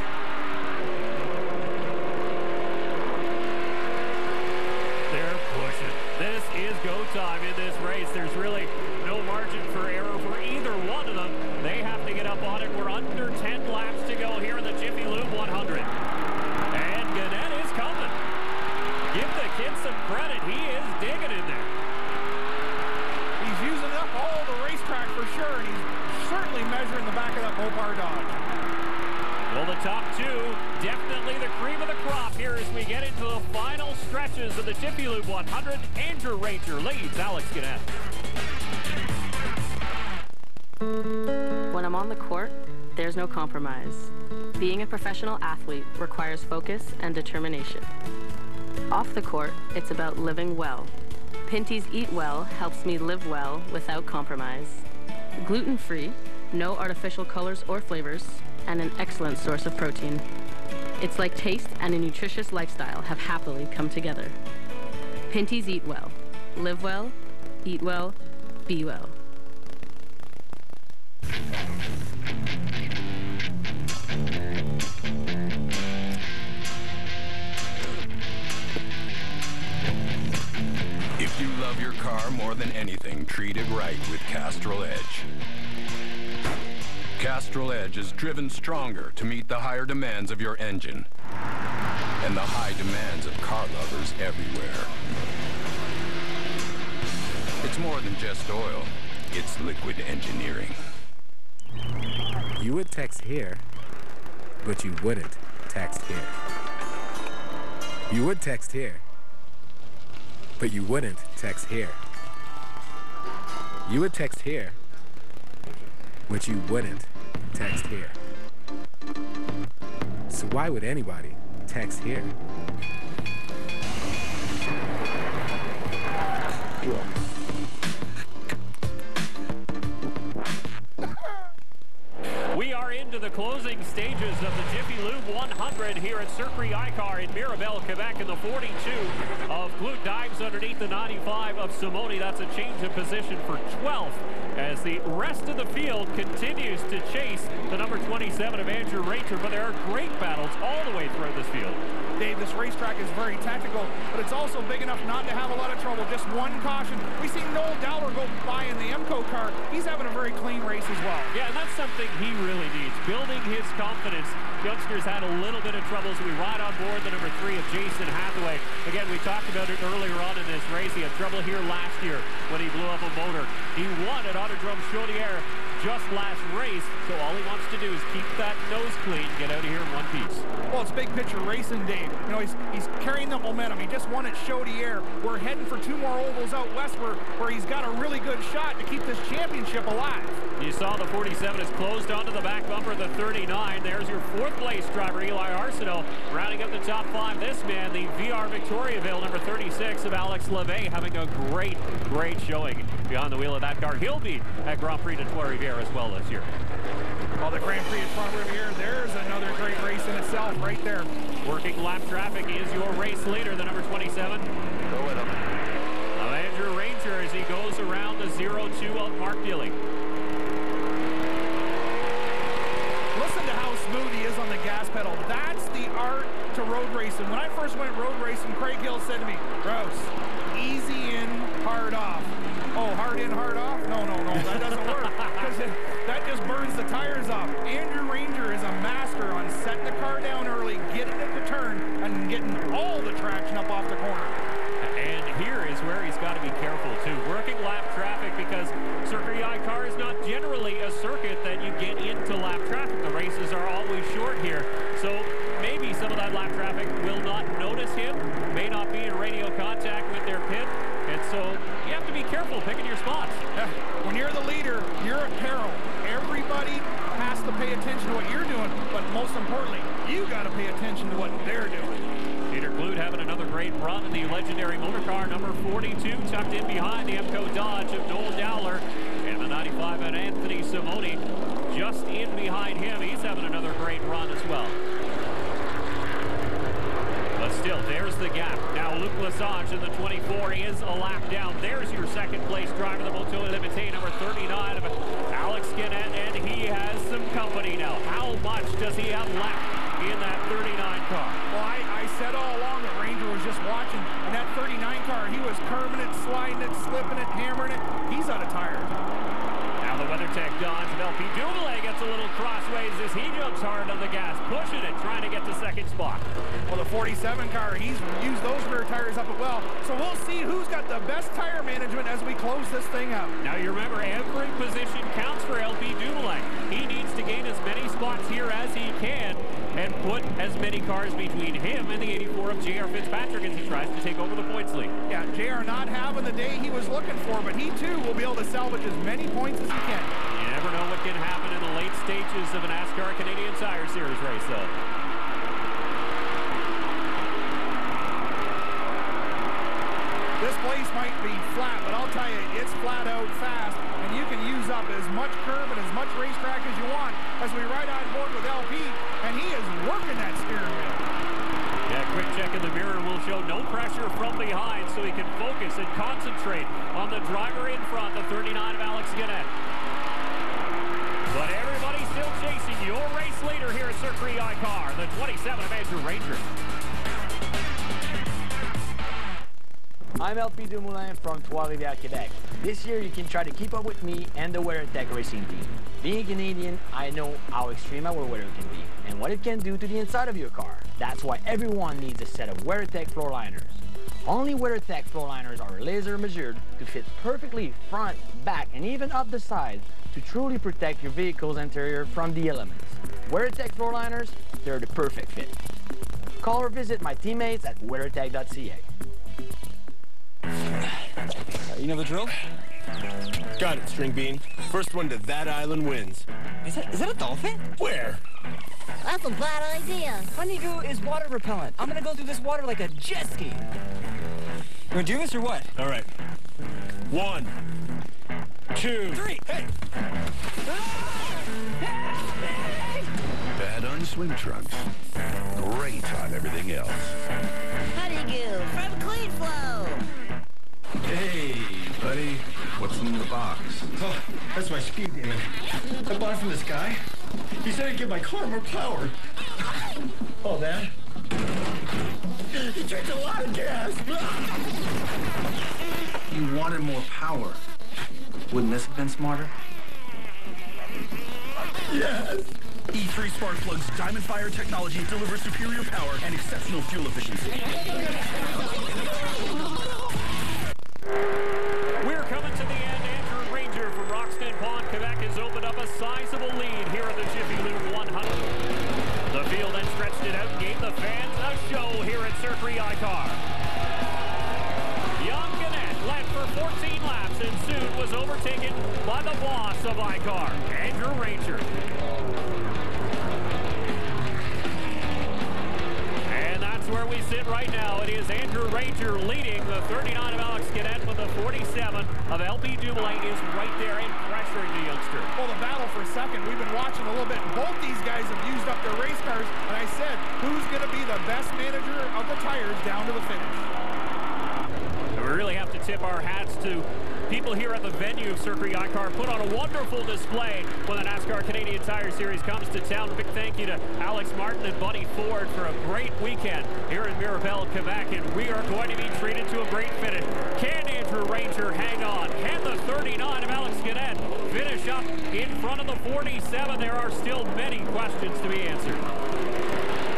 They're pushing. This is go time in this race. There's really no margin for error for either one of them. They have to get up on it. We're under 10 laps to go here in the Jiffy Lube 100. And Gannett is coming. Give the kid some credit. He is digging in there. He's using up all the racetrack for sure, and he's certainly measuring the back of that Mopar Dodge. Well, the top two, definitely the cream of the crop here as we get into the final stretches of the Jiffy Lube 100. Andrew Ranger leads Alex Gannett. When I'm on the court, there's no compromise. Being a professional athlete requires focus and determination. Off the court, it's about living well. Pinty's Eat Well helps me live well without compromise. Gluten-free, no artificial colors or flavors, and an excellent source of protein. It's like taste and a nutritious lifestyle have happily come together. Pinty's Eat Well. Live well, eat well, be well. If you love your car more than anything, treat it right with Castrol Edge. Castrol Edge is driven stronger to meet the higher demands of your engine and the high demands of car lovers everywhere. It's more than just oil, it's liquid engineering. You would text here, but you wouldn't text here. You would text here, but you wouldn't text here. You would text here, but you wouldn't text here. So why would anybody text here? We are into the closing stages of the Jiffy Lube 100 here at Circuit Icar in Mirabel, Quebec, in the 42 of Glute dives underneath the 95 of Simone. That's a change of position for 12th as the rest of the field continues to chase the number 27 of Andrew Ranger, but there are great battles all the way through this field. Dave, this racetrack is very technical, but it's also big enough not to have a lot of trouble. Just one caution. We see Noel Dowler go by in the MCO car. He's having a very clean race as well. Yeah, and that's something he really needs, building his confidence. Youngsters had a little bit of trouble as we ride on board the number 3 of Jason Hathaway. Again, we talked about it earlier on in this race. He had trouble here last year when he blew up a motor. He won at Autodrome Juillet just last race, so all he wants to do is keep that nose clean, get out of here in one piece. Well, it's big picture racing, Dave. You know, he's carrying the momentum. He just won at Juillet. We're heading for 2 more ovals out west where he's got a really good shot to keep this championship alive. You saw the 47 is closed onto the back bumper of the 39. There's your 4th place driver, Eli Arsenault, rounding up the top 5. This man, the VR Victoriaville, number 36 of Alex LeVay, having a great showing behind the wheel of that car. He'll be at Grand Prix de Trois-Rivières as well this year. Well, the Grand Prix de Trois-Rivières, there's another great race in itself right there. Working lap traffic is your race leader, the number 27. Go with him. Andrew Ranger as he goes around the 0-2 of Mark Dilling. Listen to how smooth he is on the gas pedal. That's the art to road racing. When I first went road racing, Craig Hill said to me, Rouse, easy in, hard off. Oh, hard in, hard off? No, that doesn't work. Because that just burns the tires off. Andrew Ranger is a master on setting the car down early, getting it to turn, and getting all the traction up off the corner. And here is where he's got to be careful, too. Working lap traffic, because Circuit car is not generally a circuit that you get into lap traffic. The races are always short here. So maybe some of that lap traffic will not notice him, may not be in radio contact with their pit. And so you have to be careful picking your spots. When you're the leader, you're at peril. Everybody has to pay attention to what you're doing, but most importantly, you got to pay attention to what they're doing. Peter Kloot having another great run in the legendary motor car, number 42, tucked in behind the Emco Dodge of Noel Dowler, and the 95 at Anthony Simoni just in behind him. He's having another great run as well. But still, there's the gap. Now Luc Lesage in the 24 is a lap down. There's your second place driver, the Moto Limité, number 39 of Alex Guinnett, and he has some company now. How much does he have left in that 39 car? Well, I said all along that Ranger was just watching, and that 39 car, he was curving it, sliding it, slipping it, hammering it. He's out of tires. Now the WeatherTech Dodge of LP Dumoulin gets a little crossways as he jumps hard on the gas, pushing it, trying to get to second spot. Well, the 47 car, he's used those rear tires up as well. So we'll see who's got the best tire management as we close this thing up. Now you remember, every position counts for LP Dumoulin. He needs to gain as many spots here as he can and put as many cars between him and the 84 of J.R. Fitzpatrick as he tries to take over the points lead. Yeah, J.R. not having the day he was looking for, but he too will be able to salvage as many points as he can. You never know what can happen in the late stages of a NASCAR Canadian Tire Series race, though. This place might be flat, but I'll tell you, it's flat out fast, and you can use up as much curb and as much racetrack as you want as we ride on board with LP, and he is working that steering wheel. Yeah, quick check in the mirror will show no pressure from behind, so he can focus and concentrate on the driver in front, the 39 of Alex Guinnett. But everybody's still chasing your race leader here at Circuit car, the 27 of Andrew Ranger. I'm LP Dumoulin from Trois-Rivières, Quebec. This year you can try to keep up with me and the WeatherTech racing team. Being Canadian, I know how extreme our weather can be and what it can do to the inside of your car. That's why everyone needs a set of WeatherTech floor liners. Only WeatherTech floor liners are laser measured to fit perfectly front, back, and even up the side to truly protect your vehicle's interior from the elements. WeatherTech floor liners, they're the perfect fit. Call or visit my teammates at weathertech.ca. You know the drill? Got it, String Bean. First one to that island wins. Is that a dolphin? Where? That's a bad idea. Honeydew is water repellent. I'm gonna go through this water like a jet ski. You wanna do this or what? All right. 1, 2, 3. Hey! Bad on swim trunks. Great on everything else. Honeydew from Clean Flow. Hey, buddy. What's in the box? Oh, that's my speed demon. I bought it from this guy. He said it'd give my car more power. Oh, that? He drinks a lot of gas. You wanted more power. Wouldn't this have been smarter? Yes. E3 spark plugs diamond fire technology delivers superior power and exceptional fuel efficiency. We're coming to the end. Andrew Ranger from Roxton Pond, Quebec has opened up a sizable lead here at the Jiffy Lube 100. The field then stretched it out and gave the fans a show here at Circuit Icar. Young Gannett led for 14 laps and soon was overtaken by the boss of Icar, Andrew Ranger. And that's where we sit right now. It is Andrew Ranger leading the 39 of Alex Gannett, with the 47 of LP Dumoulin is right there and pressuring the youngster. Well, the battle for second, we've been watching a little bit. Both these guys have used up their race cars, and I said, who's going to be the best manager of the tires down to the finish? We really have to tip our hats to people here at the venue of Circuit Icar. Put on a wonderful display when the NASCAR Canadian Tire Series comes to town. A big thank you to Alex Martin and Buddy Ford for a great weekend here in Mirabel, Quebec, and we are going to be treated to a great finish. Can Andrew Ranger hang on? Can the 39 of Alex Gannett finish up in front of the 47? There are still many questions to be answered.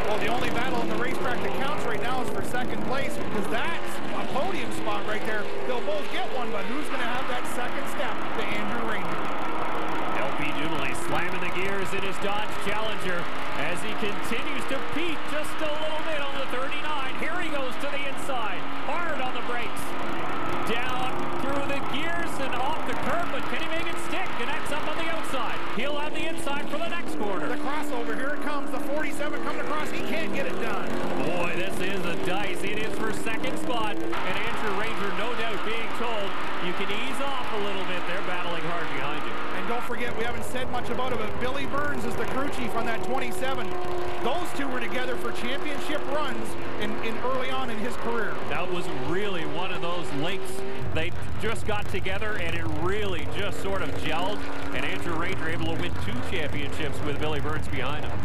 Well, the only battle on the racetrack that counts right now is for second place, because that's a podium spot right there. They'll both get one, but who's going to have that second step to Andrew Ranger? LP Dumoulin slamming the gears in his Dodge Challenger as he continues to peak just a little bit on the 39. Here he goes to the inside, hard on the brakes. Down through the gears and off the curb, but can he make it stick? Gannett's up on the outside. He'll have the inside for the next corner. The crossover, here it comes, the 47 coming across. He can't get it done. Boy, this is a dice. It is for second spot, and Andrew Ranger, no doubt, being told you can ease off a little bit. They're battling hard behind you. And don't forget, we haven't said much about it, but Billy Burns is the crew chief on that 27. Those two were together for championship runs in early on in his career. That was really one of those links. They just got together, and it really just sort of gelled, and Andrew Ranger able to win 2 championships with Billy Burns behind him.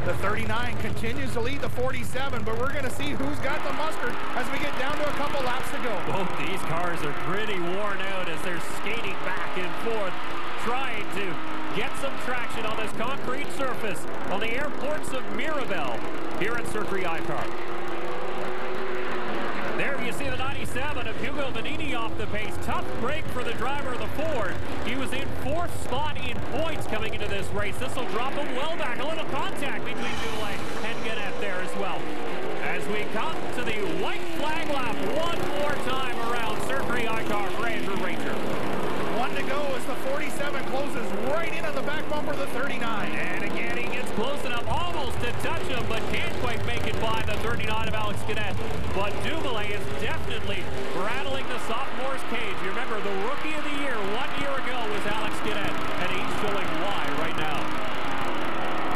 The 39 continues to lead the 47, but we're going to see who's got the mustard as we get down to a couple laps to go. Both these cars are pretty worn out as they're skating back and forth, trying to get some traction on this concrete surface on the airports of Mirabel here at Circuit Icar. There you see the 97 of Hugo Vanini off the pace. Tough break for the driver of the Ford. He was in 4th spot in points coming into this race. This will drop him well back. A little contact between Dumoulin and Gannett there as well. As we come to the white flag lap one more time around Circuit Icar for Andrew Ranger. 1 to go as the 47 closes right in on the back bumper of the 39. And again, he gets close enough almost to touch him, but can't quite make it by the 39 of Alex Gannett. But Dumoulin is definitely rattling the sophomore's cage. You remember, the Rookie of the Year 1 year ago was Alex Gannett, and he's showing why right now.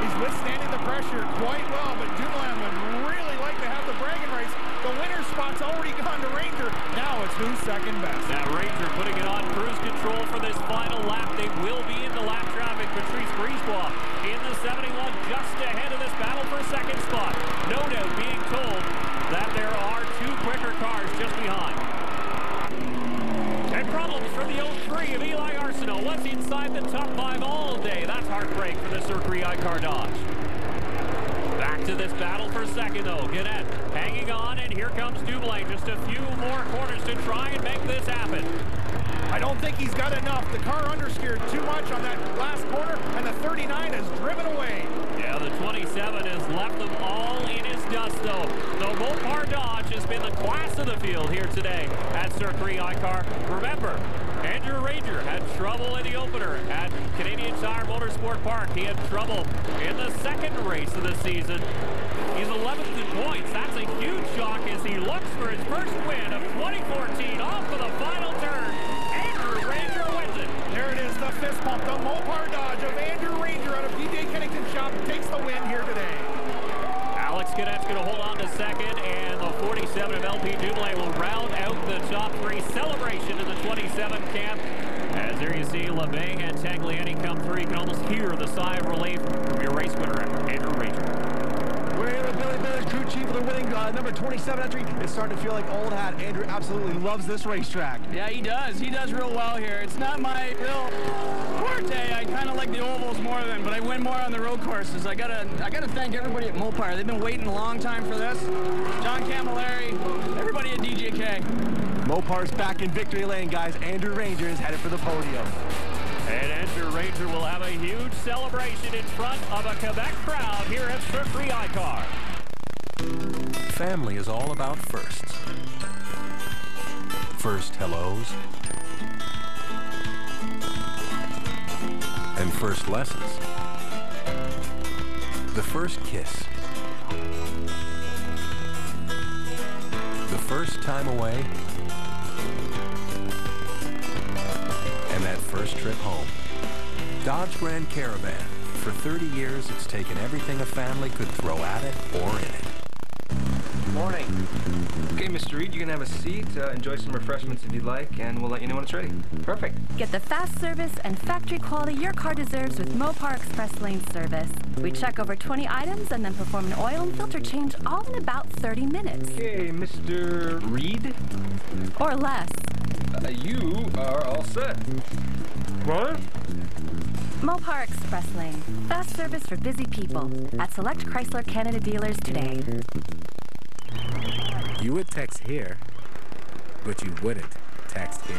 He's withstanding the pressure quite well, but Dumoulin would really like to have the bragging rights. The winner's spot's already gone to Ranger. Now it's who's second best. Now Ranger putting it on cruise control for this final lap. They will be into lap traffic. Patrice Brisebois in the 71 just ahead of this battle for second spot. No doubt being told that there are 2 quicker cars just behind. And problems for the 03 of Eli Arsenault. Was inside the top 5 all day. That's heartbreak for the Circuit Icar Dodge. Back to this battle for second, though. Gannett hanging on, and here comes Dumoulin. Just a few more corners to try and make this happen. I don't think he's got enough. The car understeered too much on that last corner, and the 39 is driven away. Yeah, the 27 has left them all in his dust, though. The Mopar Dodge has been the class of the field here today at Circuit Icar. Remember, Andrew Ranger had trouble in the opener at Canadian Tire Motorsport Park. He had trouble in the second race of the season. He's 11th in points. That's a huge shock as he looks for his first win of 2014 off of the final turn. Andrew Ranger wins it. There it is, the fist pump. The Mopar Dodge of Andrew Ranger out of DJ Kennington's shop takes the win here today. Alex Gannett's going to hold on to second, and the 47 of LP Dumoulin will round out the top 3 celebration in the 27 camp. As there you see LeMay and Tagliani come through. You can almost hear the sigh of relief from your race winner, Andrew Ranger. We're here with Billy Burns, crew chief of the winning number 27 entry. It's starting to feel like old hat. Andrew absolutely loves this racetrack. Yeah, he does. He does real well here. It's not my real forte. I kind of like the ovals more than, but I win more on the road courses. I gotta thank everybody at Mopar. They've been waiting a long time for this. John Camilleri, everybody at DJK. Mopar's back in victory lane, guys. Andrew Ranger is headed for the podium. And Andrew Andrew Ranger will have a huge celebration in front of a Quebec crowd here at Circuit Icar. Family is all about firsts. First hellos. And first lessons. The first kiss. The first time away. And that first trip home. Dodge Grand Caravan. For 30 years, it's taken everything a family could throw at it or in it. Morning. Okay, Mr. Reed, you can have a seat, enjoy some refreshments if you'd like, and we'll let you know when it's ready. Perfect. Get the fast service and factory quality your car deserves with Mopar Express Lane service. We check over 20 items and then perform an oil and filter change all in about 30 minutes. Okay, Mr. Reed? Or less. You are all set. What? Mopar Express Lane. Fast service for busy people. At select Chrysler Canada dealers today. You would text here, but you wouldn't text here.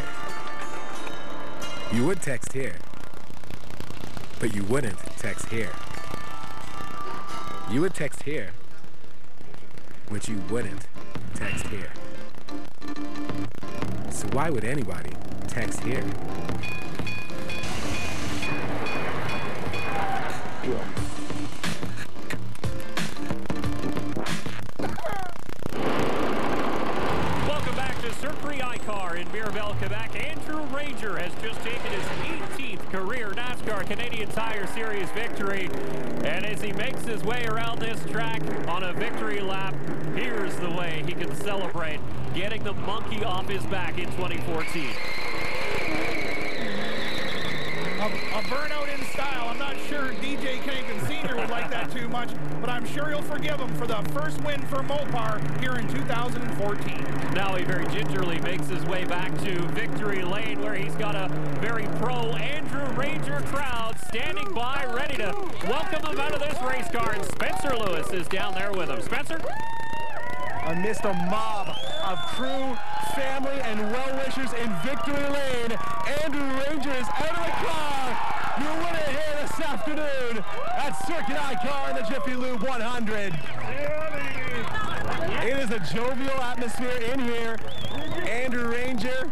You would text here, but you wouldn't text here. You would text here, but you wouldn't text here. So why would anybody text here? Welcome back to Circuit Icar in Mirabel, Quebec. Andrew Ranger has just taken his 18th career NASCAR Canadian Tire Series victory. And as he makes his way around this track on a victory lap, here's the way he can celebrate getting the monkey off his back in 2014. A burnout in style. I'm not sure DJ Kennington Sr. would like that too much, but I'm sure he'll forgive him for the first win for Mopar here in 2014. Now he very gingerly makes his way back to victory lane, where he's got a very pro Andrew Ranger crowd standing by, ready to welcome him out of this race car. And Spencer Lewis is down there with him. Spencer? Amidst a mob of crew, family, and well-wishers in victory lane, Andrew Ranger is out of the car. Your winner here this afternoon at Circuit Icar in the Jiffy Lube 100. It is a jovial atmosphere in here. Andrew Ranger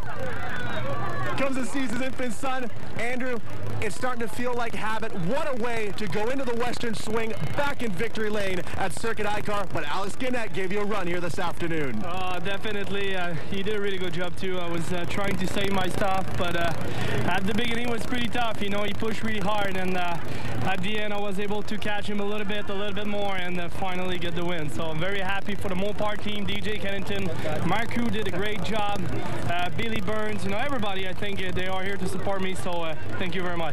comes and sees his infant son. Andrew, it's starting to feel like habit. What a way to go into the Western Swing back in victory lane at Circuit Icar. But Alex Gannett gave you a run here this afternoon. Definitely. He did a really good job too. I was trying to save my stuff, but at the beginning it was pretty tough. You know, he pushed really hard, and at the end I was able to catch him a little bit more, and finally get the win. So I'm very happy for the Mopar team. DJ Kennington, my crew did a great job. Billy Burns, you know, everybody. I think they are here to support me. So thank you very much.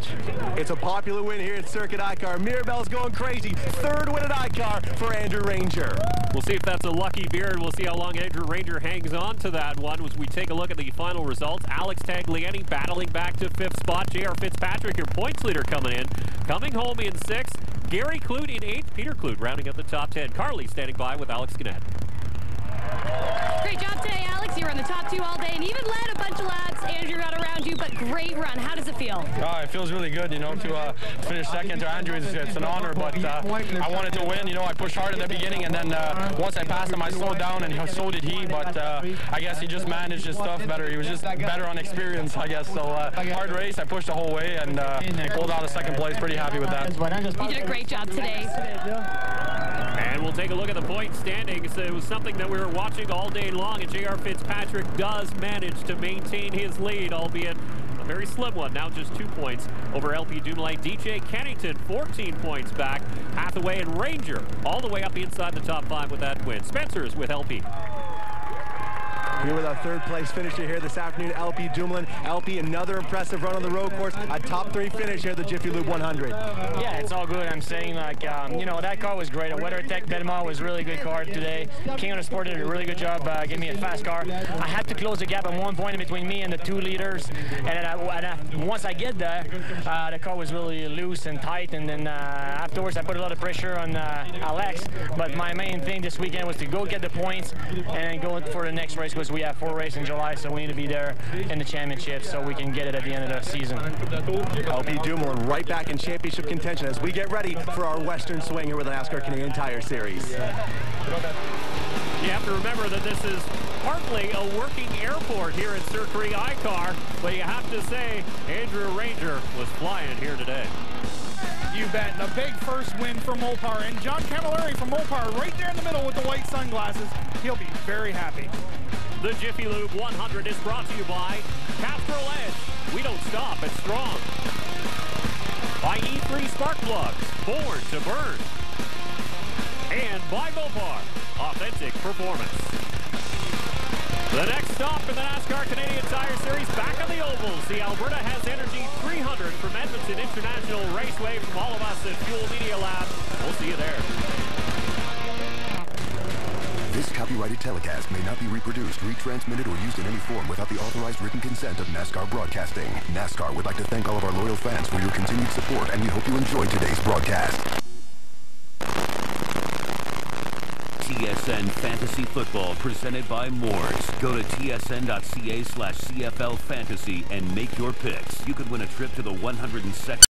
It's a popular win here at Circuit Icar. Mirabel's going crazy. Third win at Icar for Andrew Ranger. We'll see if that's a lucky beer, and we'll see how long Andrew Ranger hangs on to that one as we take a look at the final results. Alex Tagliani battling back to 5th spot. J.R. Fitzpatrick, your points leader, coming in. Coming home in 6th. Gary Clute in 8th. Peter Clute rounding up the top 10. Carly standing by with Alex Gannett. Great job today, Alex. You were in the top 2 all day and even led a bunch of laps. Andrew got around you, but great run. How does it feel? It feels really good, you know, to finish second to Andrew. It's an honor, but I wanted to win. You know, I pushed hard at the beginning, and then once I passed him, I slowed down, and so did he. But I guess he just managed his stuff better. He was just better on experience, I guess. So hard race. I pushed the whole way and pulled out a second place. Pretty happy with that. You did a great job today. And we'll take a look at the point standings. It was something that we were watching all day long, and J.R. Fitzpatrick does manage to maintain his lead, albeit a very slim one, now just 2 points over LP Dumoulin. DJ Kennington 14 points back. Hathaway and Ranger all the way up inside the top 5 with that win. Spencer is with LP. Here with our third place finisher here this afternoon, LP Dumoulin. LP, another impressive run on the road course. A top 3 finish here at the Jiffy Lube 100. Yeah, it's all good. I'm saying, like, you know, that car was great. A WeatherTech Benema was a really good car today. King of the Sport did a really good job giving me a fast car. I had to close the gap at one point between me and the 2 leaders. And once I get there, the car was really loose and tight. And then afterwards, I put a lot of pressure on Alex. But my main thing this weekend was to go get the points and go for the next race. is we have 4 races in July, so we need to be there in the championship so we can get it at the end of the season. LP Dumoulin right back in championship contention as we get ready for our Western swing here with the NASCAR Canadian Tire Series. You have to remember that this is partly a working airport here at Circuit ICAR, but you have to say Andrew Ranger was flying here today. You bet. And a big first win for Mopar. And John Camilleri from Mopar right there in the middle with the white sunglasses. He'll be very happy. The Jiffy Lube 100 is brought to you by Castrol Edge. We don't stop, it's strong. By E3 Spark Plugs, born to burn. And by Mopar, authentic performance. The next stop in the NASCAR Canadian Tire Series, back on the ovals. The Alberta Has Energy 300 from Edmonton International Raceway. From all of us at Fuel Media Lab, we'll see you there. This copyrighted telecast may not be reproduced, retransmitted, or used in any form without the authorized written consent of NASCAR Broadcasting. NASCAR would like to thank all of our loyal fans for your continued support, and we hope you enjoyed today's broadcast. TSN Fantasy Football presented by Moores. Go to tsn.ca/CFL Fantasy and make your picks. You could win a trip to the 102nd